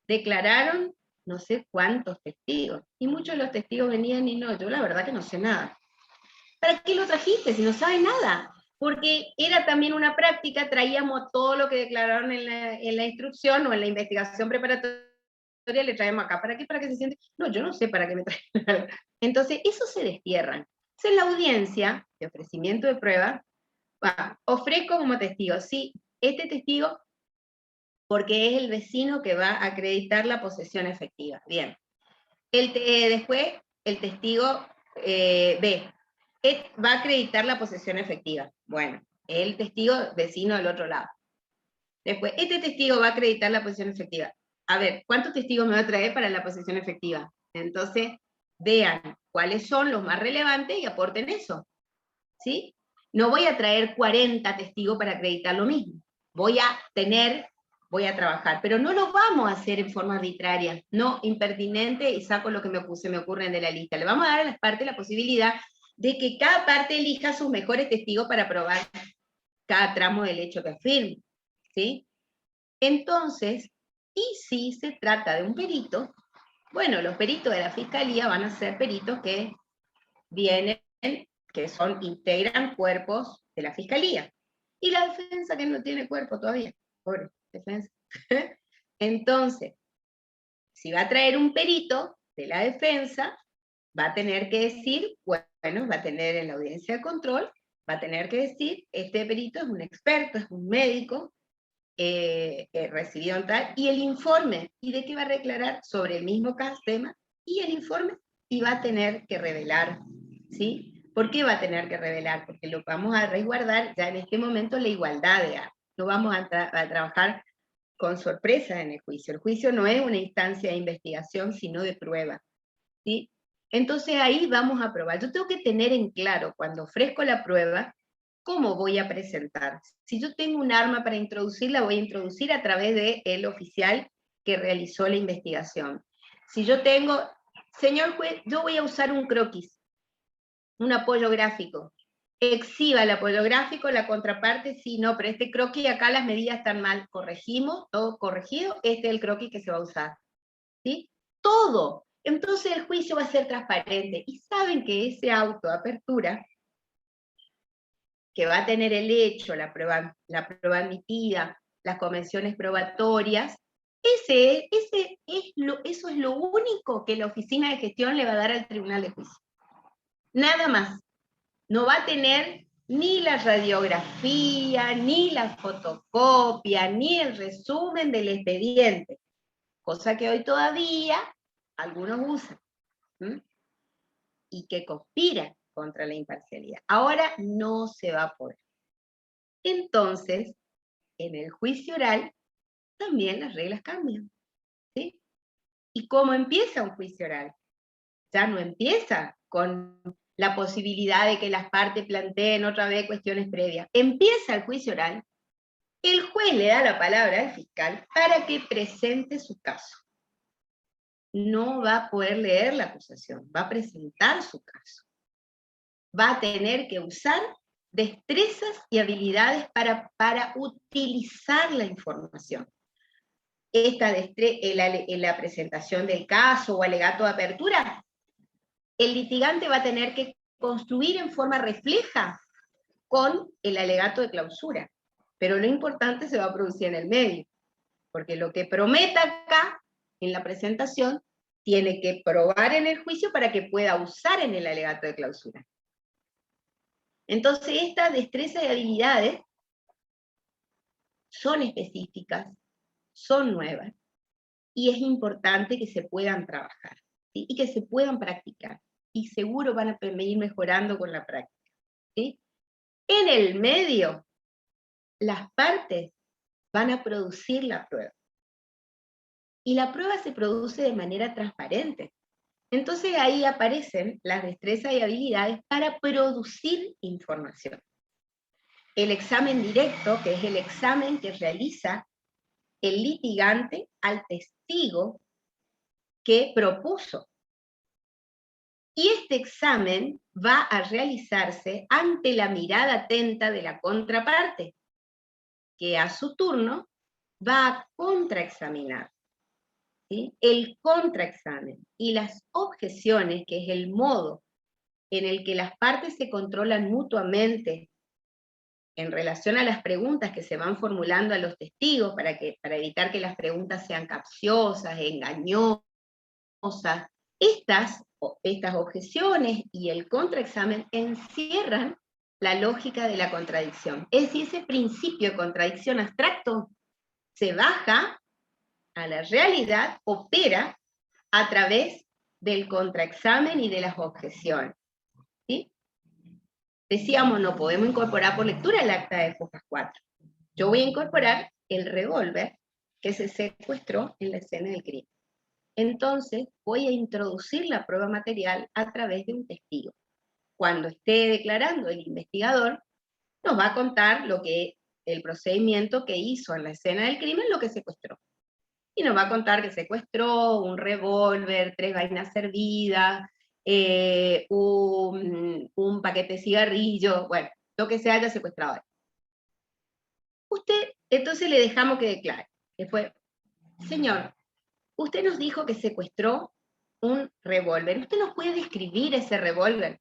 Declararon no sé cuántos testigos, y muchos de los testigos venían y no, yo la verdad que no sé nada. ¿Para qué lo trajiste si no sabe nada? Porque era también una práctica, traíamos todo lo que declararon en la instrucción o en la investigación preparatoria, le traemos acá. ¿Para qué? Para que se siente, no, yo no sé para qué me traen. Entonces, eso se destierran. Entonces, en la audiencia de ofrecimiento de prueba, ofrezco como testigo, sí, este testigo, porque es el vecino que va a acreditar la posesión efectiva. Bien. Después, el testigo B va a acreditar la posesión efectiva. Bueno, el testigo vecino del otro lado. Después, este testigo va a acreditar la posesión efectiva. A ver, ¿cuántos testigos me va a traer para la posesión efectiva? Entonces, vean cuáles son los más relevantes y aporten eso, ¿sí? No voy a traer 40 testigos para acreditar lo mismo. Voy a trabajar, pero no lo vamos a hacer en forma arbitraria, no impertinente y saco lo que se me ocurren de la lista. Le vamos a dar a las partes la posibilidad de que cada parte elija sus mejores testigos para probar cada tramo del hecho que afirme, ¿sí? Entonces, y si se trata de un perito, bueno, los peritos de la fiscalía van a ser peritos que vienen, integran cuerpos de la fiscalía. Y la defensa que no tiene cuerpo todavía, pobre defensa. Entonces, si va a traer un perito de la defensa, va a tener que decir, bueno, va a tener en la audiencia de control, va a tener que decir, este perito es un experto, es un médico, recibido en tal, y el informe, ¿y de qué va a declarar? Sobre el mismo tema, y el informe, y va a tener que revelar, ¿sí? ¿Por qué va a tener que revelar? Porque lo vamos a resguardar ya en este momento la igualdad de actos. No vamos a trabajar con sorpresa en el juicio. El juicio no es una instancia de investigación, sino de prueba, ¿sí? Entonces ahí vamos a probar. Yo tengo que tener en claro, cuando ofrezco la prueba, cómo voy a presentar. Si yo tengo un arma para introducirla, voy a introducir a través del oficial que realizó la investigación. Si yo tengo, señor juez, yo voy a usar un croquis, un apoyo gráfico. exhiba el apoyo gráfico, la contraparte, sí, no, pero este croquis acá las medidas están mal, corregimos, todo corregido, este es el croquis que se va a usar, ¿sí? Todo. Entonces el juicio va a ser transparente, y saben que ese auto de apertura, que va a tener el hecho, la prueba admitida, las convenciones probatorias, eso es lo único que la oficina de gestión le va a dar al tribunal de juicio. Nada más. No va a tener ni la radiografía, ni la fotocopia, ni el resumen del expediente, cosa que hoy todavía algunos usan, y que conspira contra la imparcialidad. Ahora no se va a poder. Entonces, en el juicio oral, también las reglas cambian, ¿sí? ¿Y cómo empieza un juicio oral? Ya no empieza con la posibilidad de que las partes planteen otra vez cuestiones previas. Empieza el juicio oral, el juez le da la palabra al fiscal para que presente su caso. No va a poder leer la acusación, va a presentar su caso. Va a tener que usar destrezas y habilidades para utilizar la información. En la presentación del caso o alegato de apertura, el litigante va a tener que construir en forma refleja con el alegato de clausura. Pero lo importante se va a producir en el medio, porque lo que prometa acá, en la presentación, tiene que probar en el juicio para que pueda usar en el alegato de clausura. Entonces, estas destrezas y habilidades son específicas, son nuevas, y es importante que se puedan trabajar, ¿sí? Y que se puedan practicar. Y seguro van a ir mejorando con la práctica, ¿sí? En el medio, las partes van a producir la prueba. Y la prueba se produce de manera transparente. Entonces ahí aparecen las destrezas y habilidades para producir información. El examen directo, que es el examen que realiza el litigante al testigo que propuso. Y este examen va a realizarse ante la mirada atenta de la contraparte, que a su turno va a contraexaminar, ¿sí? El contraexamen y las objeciones, que es el modo en el que las partes se controlan mutuamente en relación a las preguntas que se van formulando a los testigos para evitar que las preguntas sean capciosas, engañosas. Estas objeciones y el contraexamen encierran la lógica de la contradicción. Es decir, ese principio de contradicción abstracto se baja a la realidad, opera a través del contraexamen y de las objeciones, ¿sí? Decíamos, no podemos incorporar por lectura el acta de Focas 4. Yo voy a incorporar el revólver que se secuestró en la escena del crimen. Entonces voy a introducir la prueba material a través de un testigo. Cuando esté declarando el investigador, nos va a contar el procedimiento que hizo en la escena del crimen, lo que secuestró. Y nos va a contar que secuestró un revólver, 3 vainas servidas, un paquete de cigarrillos, bueno, lo que se haya secuestrado. Usted, entonces le dejamos que declare. Después, señor, usted nos dijo que secuestró un revólver. ¿Usted nos puede describir ese revólver?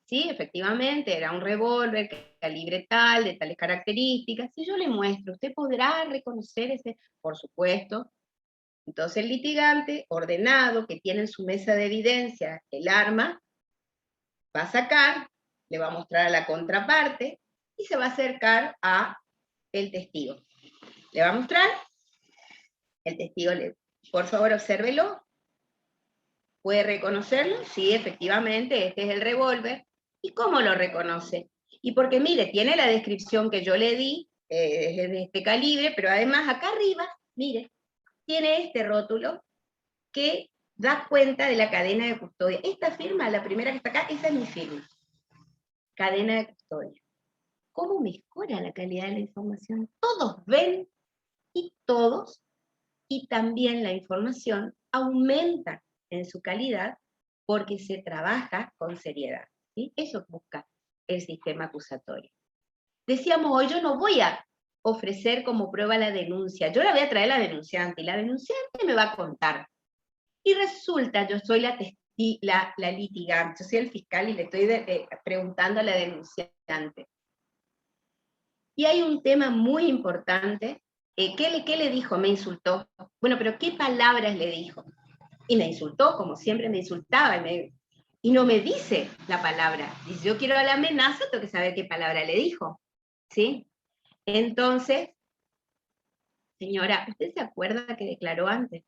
Sí, efectivamente, era un revólver calibre tal, de tales características. Si yo le muestro, ¿usted podrá reconocer ese? Por supuesto. Entonces el litigante, ordenado, que tiene en su mesa de evidencia el arma, va a sacar, le va a mostrar a la contraparte, y se va a acercar a el testigo. Le va a mostrar, el testigo por favor obsérvelo, ¿puede reconocerlo? Sí, efectivamente, este es el revólver. ¿Y cómo lo reconoce? Y porque mire, tiene la descripción que yo le di, es de este calibre, pero además acá arriba, mire, tiene este rótulo que da cuenta de la cadena de custodia. Esta firma, la primera que está acá, esa es mi firma. Cadena de custodia. ¿Cómo mejora la calidad de la información? Todos ven y también la información aumenta en su calidad porque se trabaja con seriedad, ¿sí? Eso busca el sistema acusatorio. Decíamos, hoy yo no voy a ofrecer como prueba la denuncia, yo la voy a traer a la denunciante, y la denunciante me va a contar. Y resulta, yo soy la litigante, yo soy el fiscal y le estoy preguntando a la denunciante. Y hay un tema muy importante. ¿Qué le dijo? Me insultó. Bueno, pero ¿qué palabras le dijo? Y me insultó, como siempre me insultaba, y no me dice la palabra. Dice, yo quiero la amenaza, tengo que saber qué palabra le dijo. ¿Sí? Entonces, señora, ¿usted se acuerda que declaró antes?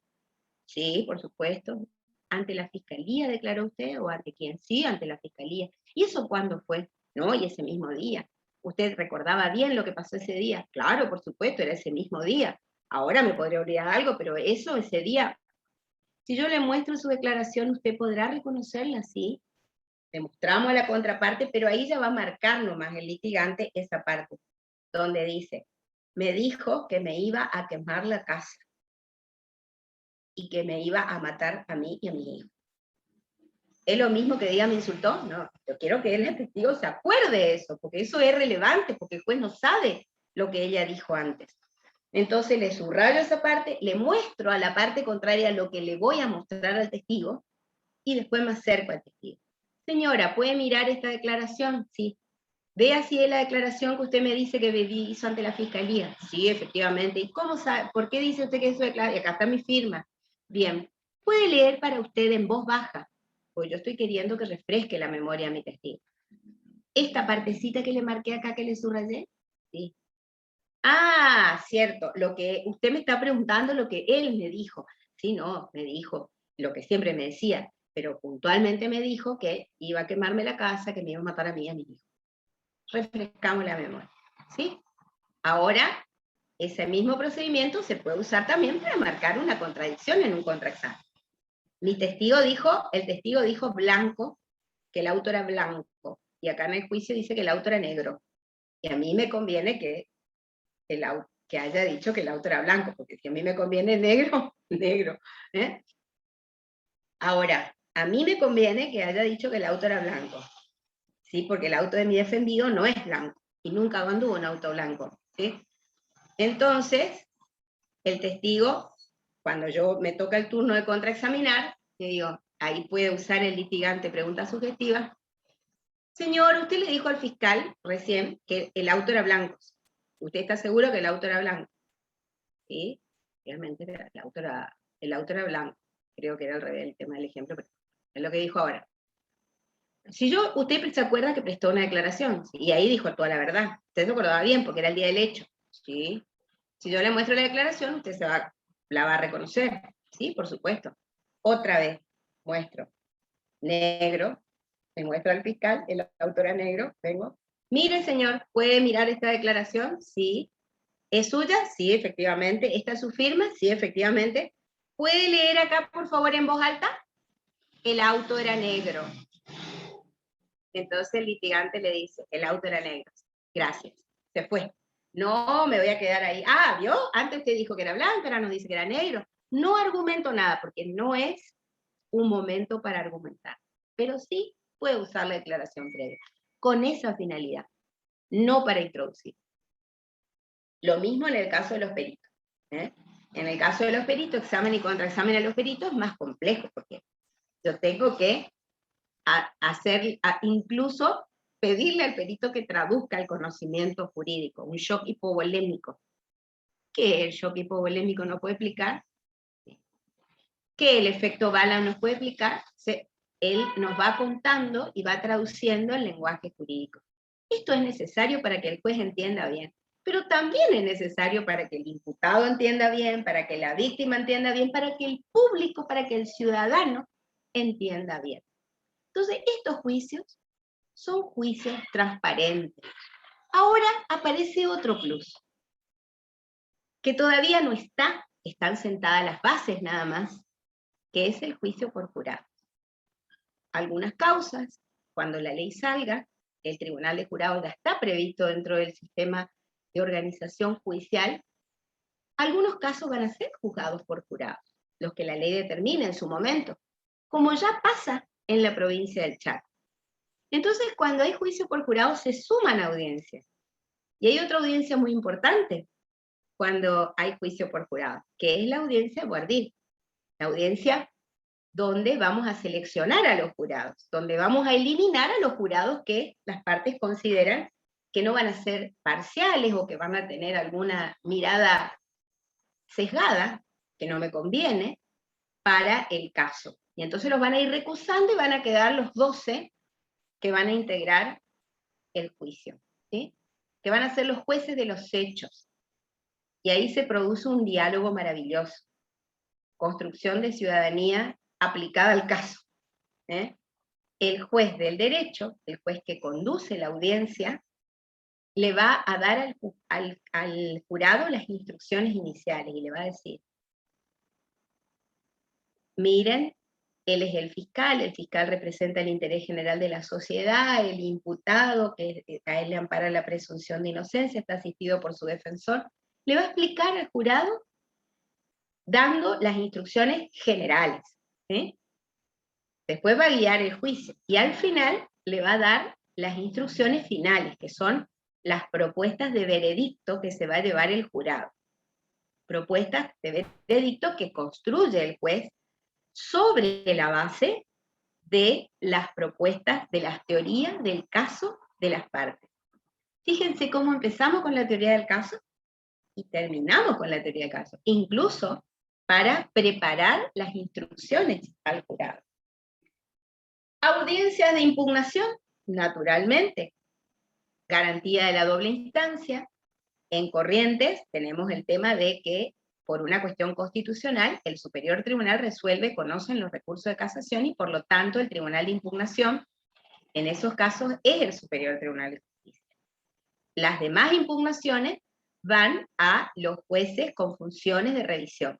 Sí, por supuesto. ¿Ante la fiscalía declaró usted o ante quién? Sí, ante la fiscalía. ¿Y eso cuándo fue? No, y ese mismo día. ¿Usted recordaba bien lo que pasó ese día? Claro, por supuesto, era ese mismo día. Ahora me podría olvidar algo, pero eso, ese día. Si yo le muestro su declaración, usted podrá reconocerla, sí. Le mostramos a la contraparte, pero ahí ya va a marcar nomás el litigante esa parte, donde dice, me dijo que me iba a quemar la casa y que me iba a matar a mí y a mi hijo. ¿Es lo mismo que diga me insultó? No, yo quiero que el testigo se acuerde de eso, porque eso es relevante, porque el juez no sabe lo que ella dijo antes. Entonces le subrayo esa parte, le muestro a la parte contraria lo que le voy a mostrar al testigo, y después me acerco al testigo. Señora, ¿puede mirar esta declaración? Sí. Vea si es la declaración que usted me dice que hizo ante la fiscalía. Sí, efectivamente. ¿Y cómo sabe? ¿Por qué dice usted que eso declara? Acá está mi firma. Bien. ¿Puede leer para usted en voz baja? Pues yo estoy queriendo que refresque la memoria a mi testigo. ¿Esta partecita que le marqué acá, que le subrayé? Sí. Ah, cierto. Lo que usted me está preguntando, lo que él me dijo. Sí, no, me dijo lo que siempre me decía, pero puntualmente me dijo que iba a quemarme la casa, que me iba a matar a mí y a mi hijo. Refrescamos la memoria, ¿sí? Ahora, ese mismo procedimiento se puede usar también para marcar una contradicción en un contraexamen. El testigo dijo blanco, que el auto era blanco, y acá en el juicio dice que el auto era negro. Y a mí me conviene que haya dicho que el auto era blanco, porque si a mí me conviene negro, negro. ¿Eh? Ahora, a mí me conviene que haya dicho que el auto era blanco, ¿sí? Porque el auto de mi defendido no es blanco, y nunca anduvo un auto blanco, ¿sí? Entonces, el testigo, cuando yo me toca el turno de contraexaminar, le digo, ahí puede usar el litigante preguntas sugestivas. Señor, usted le dijo al fiscal recién que el auto era blanco. ¿Usted está seguro que el auto era blanco? Sí, realmente el auto era blanco. Creo que era al revés el tema del ejemplo, pero es lo que dijo ahora. Usted se acuerda que prestó una declaración, ¿sí? Y ahí dijo toda la verdad. Usted se acordaba bien porque era el día del hecho, ¿sí? Si yo le muestro la declaración, usted la va a reconocer, ¿sí? Por supuesto. Otra vez, muestro. Negro, le muestro al fiscal, el autor era negro, vengo. Mire, señor, ¿puede mirar esta declaración? Sí. ¿Es suya? Sí, efectivamente. ¿Esta es su firma? Sí, efectivamente. ¿Puede leer acá, por favor, en voz alta? El auto era negro. Entonces el litigante le dice, el auto era negro. Gracias. Se fue. No, me voy a quedar ahí. Ah, ¿vio? Antes usted dijo que era blanco, ahora nos dice que era negro. No argumento nada, porque no es un momento para argumentar. Pero sí puede usar la declaración previa, con esa finalidad, no para introducir. Lo mismo en el caso de los peritos. ¿Eh? En el caso de los peritos, examen y contraexamen a los peritos es más complejo, porque yo tengo que incluso pedirle al perito que traduzca el conocimiento jurídico, un shock hipovolémico. ¿Qué el shock hipovolémico no puede explicar? ¿Qué el efecto Bala nos puede explicar? Él nos va contando y va traduciendo el lenguaje jurídico. Esto es necesario para que el juez entienda bien, pero también es necesario para que el imputado entienda bien, para que la víctima entienda bien, para que el público, para que el ciudadano entienda bien. Entonces, estos juicios son juicios transparentes. Ahora aparece otro plus, que todavía no están sentadas las bases nada más, que es el juicio por jurado. Algunas causas, cuando la ley salga, el tribunal de jurados ya está previsto dentro del sistema de organización judicial, algunos casos van a ser juzgados por jurados, los que la ley determine en su momento, como ya pasa en la provincia del Chaco. Entonces, cuando hay juicio por jurado, se suman audiencias. Y hay otra audiencia muy importante cuando hay juicio por jurado, que es la audiencia voir dire, la audiencia donde vamos a seleccionar a los jurados, donde vamos a eliminar a los jurados que las partes consideran que no van a ser parciales o que van a tener alguna mirada sesgada, que no me conviene, para el caso. Y entonces los van a ir recusando y van a quedar los 12 que van a integrar el juicio, ¿sí? Que van a ser los jueces de los hechos. Y ahí se produce un diálogo maravilloso, construcción de ciudadanía aplicada al caso. El juez del derecho, el juez que conduce la audiencia, le va a dar al jurado las instrucciones iniciales y le va a decir, miren, él es el fiscal representa el interés general de la sociedad, el imputado, que a él le ampara la presunción de inocencia, está asistido por su defensor, le va a explicar al jurado dando las instrucciones generales. Después va a guiar el juicio, y al final le va a dar las instrucciones finales, que son las propuestas de veredicto que se va a llevar el jurado. Propuestas de veredicto que construye el juez sobre la base de las propuestas de las teorías del caso de las partes. Fíjense cómo empezamos con la teoría del caso y terminamos con la teoría del caso, incluso para preparar las instrucciones al jurado. Audiencias de impugnación, naturalmente. Garantía de la doble instancia. En Corrientes tenemos el tema de que, por una cuestión constitucional, el Superior Tribunal resuelve, conoce los recursos de casación, y por lo tanto el Tribunal de Impugnación, en esos casos, es el Superior Tribunal de Justicia. Las demás impugnaciones van a los jueces con funciones de revisión,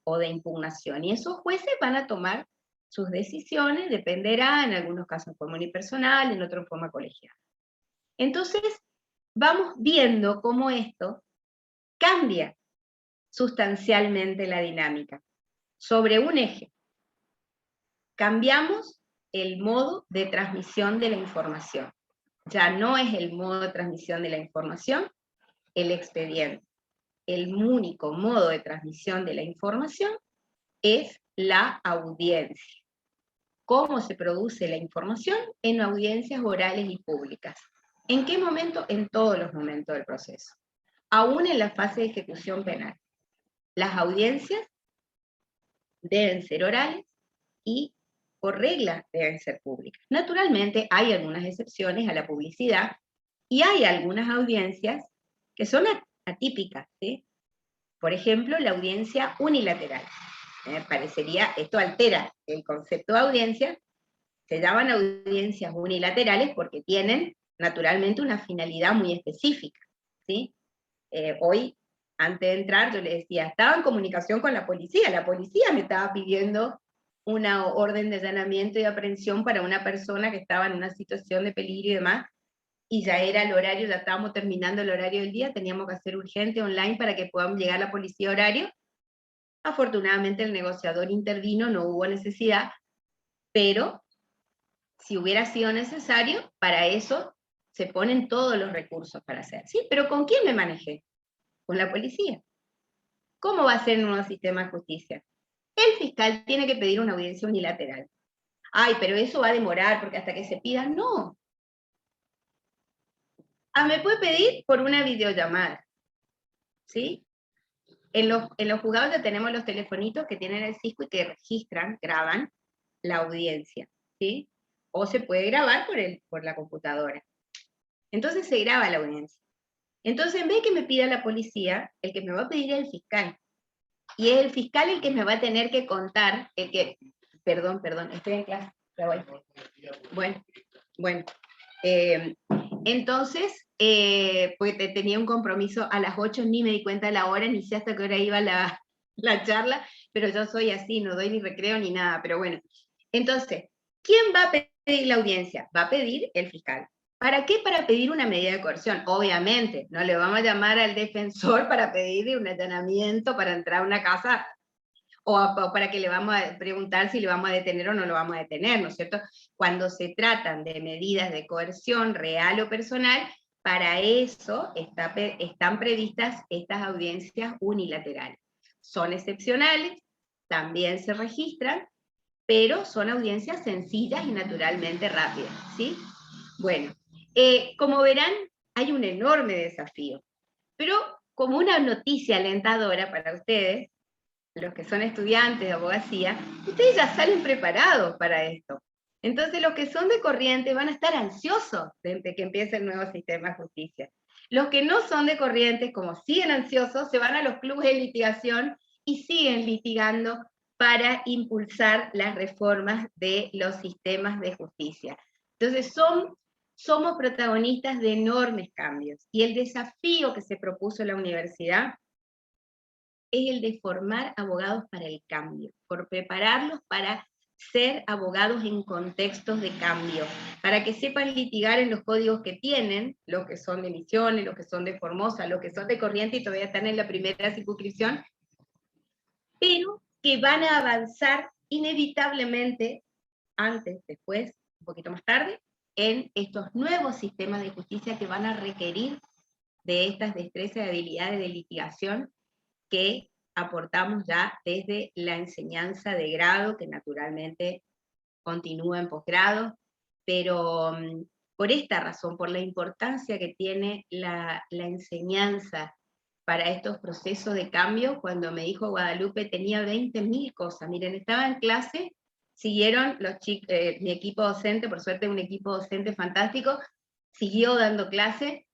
o de impugnación, y esos jueces van a tomar sus decisiones, dependerá, en algunos casos en forma unipersonal, en otros en forma colegiada. Entonces, vamos viendo cómo esto cambia sustancialmente la dinámica. Sobre un eje, cambiamos el modo de transmisión de la información. Ya no es el modo de transmisión de la información el expediente. El único modo de transmisión de la información es la audiencia. ¿Cómo se produce la información? En audiencias orales y públicas. ¿En qué momento? En todos los momentos del proceso. Aún en la fase de ejecución penal. Las audiencias deben ser orales y, por regla, deben ser públicas. Naturalmente, hay algunas excepciones a la publicidad y hay algunas audiencias que son atípicas, ¿sí? Por ejemplo, la audiencia unilateral. Parecería, esto altera el concepto de audiencia, se llaman audiencias unilaterales porque tienen naturalmente una finalidad muy específica, ¿sí? Hoy, antes de entrar, yo le decía, estaba en comunicación con la policía me estaba pidiendo una orden de allanamiento y aprehensión para una persona que estaba en una situación de peligro y demás, y ya era el horario, ya estábamos terminando el horario del día, teníamos que hacer urgente online para que podamos llegar a la policía a horario. Afortunadamente el negociador intervino, no hubo necesidad, pero si hubiera sido necesario, para eso se ponen todos los recursos para hacer. ¿Sí? ¿Pero con quién me manejé? Con la policía. ¿Cómo va a ser en un nuevo sistema de justicia? El fiscal tiene que pedir una audiencia unilateral. Ay, pero eso va a demorar, porque hasta que se pida, no. Me puede pedir por una videollamada, ¿sí? En los juzgados ya tenemos los telefonitos que tienen el Cisco y que registran, graban la audiencia, ¿sí? O se puede grabar por la computadora. Entonces se graba la audiencia. Entonces, en vez de que me pida la policía, el que me va a pedir es el fiscal. Y es el fiscal el que me va a tener que contar, perdón, estoy en clase, ya voy. Bueno. Entonces, pues tenía un compromiso a las 8, ni me di cuenta de la hora, ni sé hasta qué hora iba la charla, pero yo soy así, no doy ni recreo ni nada, pero bueno. Entonces, ¿quién va a pedir la audiencia? Va a pedir el fiscal. ¿Para qué? Para pedir una medida de coerción. Obviamente, no le vamos a llamar al defensor para pedirle un allanamiento para entrar a una casa. o para que le vamos a preguntar si le vamos a detener o no lo vamos a detener, ¿no es cierto? Cuando se tratan de medidas de coerción real o personal, para eso están previstas estas audiencias unilaterales. Son excepcionales, también se registran, pero son audiencias sencillas y naturalmente rápidas, ¿sí? Bueno, como verán, hay un enorme desafío, pero como una noticia alentadora para ustedes, los que son estudiantes de abogacía, ustedes ya salen preparados para esto. Entonces los que son de Corrientes van a estar ansiosos desde que empiece el nuevo sistema de justicia. Los que no son de Corrientes, como siguen ansiosos, se van a los clubes de litigación y siguen litigando para impulsar las reformas de los sistemas de justicia. Entonces somos protagonistas de enormes cambios, y el desafío que se propuso la universidad es el de formar abogados para el cambio, por prepararlos para ser abogados en contextos de cambio, para que sepan litigar en los códigos que tienen, los que son de Misiones, los que son de Formosa, los que son de Corrientes y todavía están en la primera circunscripción, pero que van a avanzar inevitablemente, antes, después, un poquito más tarde, en estos nuevos sistemas de justicia que van a requerir de estas destrezas y habilidades de litigación que aportamos ya desde la enseñanza de grado, que naturalmente continúa en posgrado, pero por esta razón, por la importancia que tiene la enseñanza para estos procesos de cambio, cuando me dijo Guadalupe tenía 20.000 cosas. Miren, estaba en clase, siguieron los chicos, mi equipo docente, por suerte un equipo docente fantástico, siguió dando clase,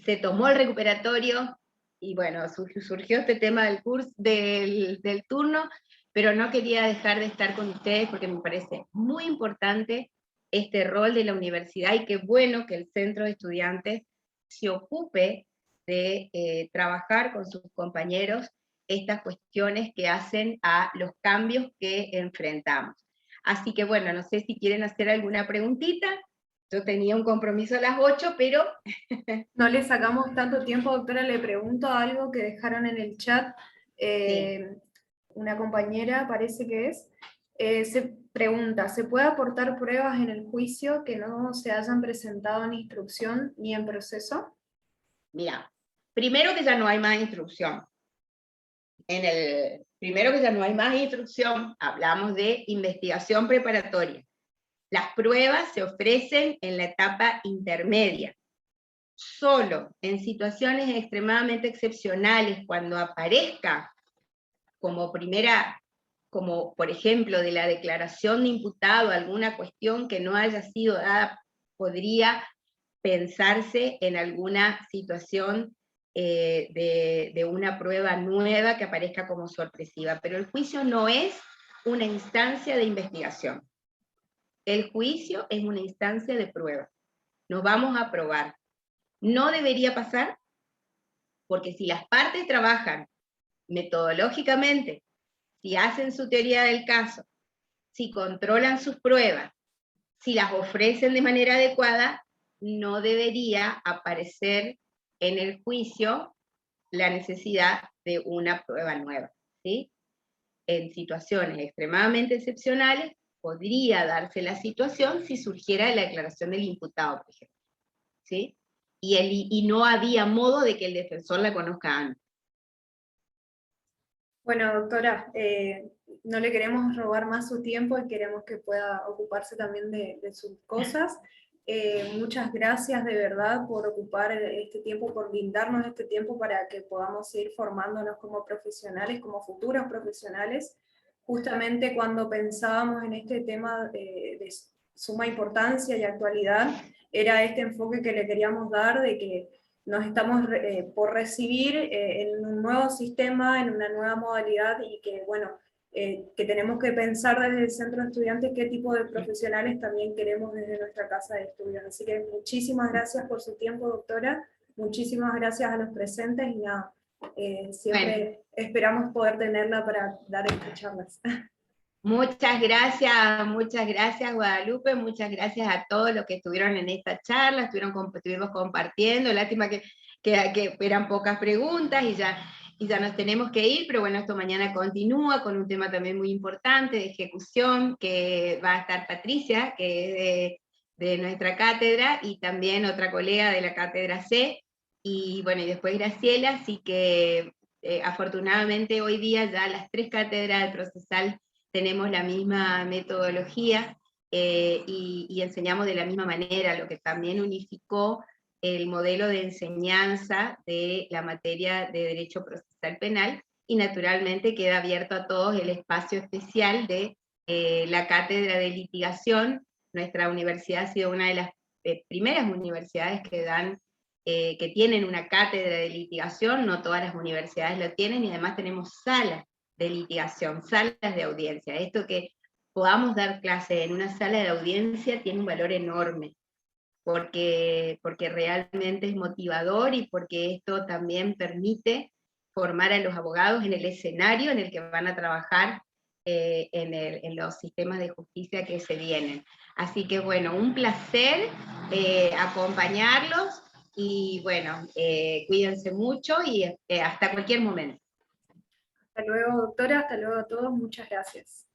se tomó el recuperatorio, y bueno, surgió este tema del curso, del turno, pero no quería dejar de estar con ustedes porque me parece muy importante este rol de la universidad, y qué bueno que el centro de estudiantes se ocupe de trabajar con sus compañeros estas cuestiones que hacen a los cambios que enfrentamos. Así que bueno, no sé si quieren hacer alguna preguntita. Yo tenía un compromiso a las 8, pero... No le sacamos tanto tiempo, doctora, le pregunto algo que dejaron en el chat. Sí. Una compañera, parece que se pregunta, ¿se puede aportar pruebas en el juicio que no se hayan presentado en instrucción ni en proceso? Mira, primero que ya no hay más instrucción. Primero que ya no hay más instrucción, hablamos de investigación preparatoria. Las pruebas se ofrecen en la etapa intermedia. Solo en situaciones extremadamente excepcionales, cuando aparezca como por ejemplo, de la declaración de imputado, alguna cuestión que no haya sido dada, podría pensarse en alguna situación de una prueba nueva que aparezca como sorpresiva. Pero el juicio no es una instancia de investigación. El juicio es una instancia de prueba. Nos vamos a probar. No debería pasar, porque si las partes trabajan metodológicamente, si hacen su teoría del caso, si controlan sus pruebas, si las ofrecen de manera adecuada, no debería aparecer en el juicio la necesidad de una prueba nueva, ¿sí? En situaciones extremadamente excepcionales, podría darse la situación si surgiera la declaración del imputado, por ejemplo, ¿sí? Y no había modo de que el defensor la conozca antes. Bueno, doctora, no le queremos robar más su tiempo y queremos que pueda ocuparse también de sus cosas. Muchas gracias de verdad por ocupar este tiempo, por brindarnos este tiempo para que podamos seguir formándonos como profesionales, como futuros profesionales. Justamente cuando pensábamos en este tema de suma importancia y actualidad, era este enfoque que le queríamos dar de que nos estamos por recibir en un nuevo sistema, en una nueva modalidad, y que, bueno, que tenemos que pensar desde el centro de estudiantes qué tipo de profesionales también queremos desde nuestra casa de estudios. Así que muchísimas gracias por su tiempo, doctora, muchísimas gracias a los presentes, y nada, siempre esperamos poder tenerla para dar estas charlas. Muchas gracias Guadalupe, muchas gracias a todos los que estuvieron en esta charla, estuvimos compartiendo, lástima que eran pocas preguntas, y ya nos tenemos que ir, pero bueno, esto mañana continúa con un tema también muy importante de ejecución, que va a estar Patricia, que es de nuestra cátedra, y también otra colega de la cátedra C, y bueno, y después Graciela, así que afortunadamente hoy día ya las 3 cátedras del procesal tenemos la misma metodología, y enseñamos de la misma manera, lo que también unificó el modelo de enseñanza de la materia de Derecho Procesal Penal, y naturalmente queda abierto a todos el espacio especial de la Cátedra de Litigación. Nuestra universidad ha sido una de las primeras universidades que tienen una cátedra de litigación, no todas las universidades lo tienen, y además tenemos salas de litigación, salas de audiencia. Esto que podamos dar clase en una sala de audiencia tiene un valor enorme, porque realmente es motivador, y porque esto también permite formar a los abogados en el escenario en el que van a trabajar en los sistemas de justicia que se vienen. Así que bueno, un placer acompañarlos, y bueno, cuídense mucho, y hasta cualquier momento. Hasta luego, doctora, hasta luego a todos, muchas gracias.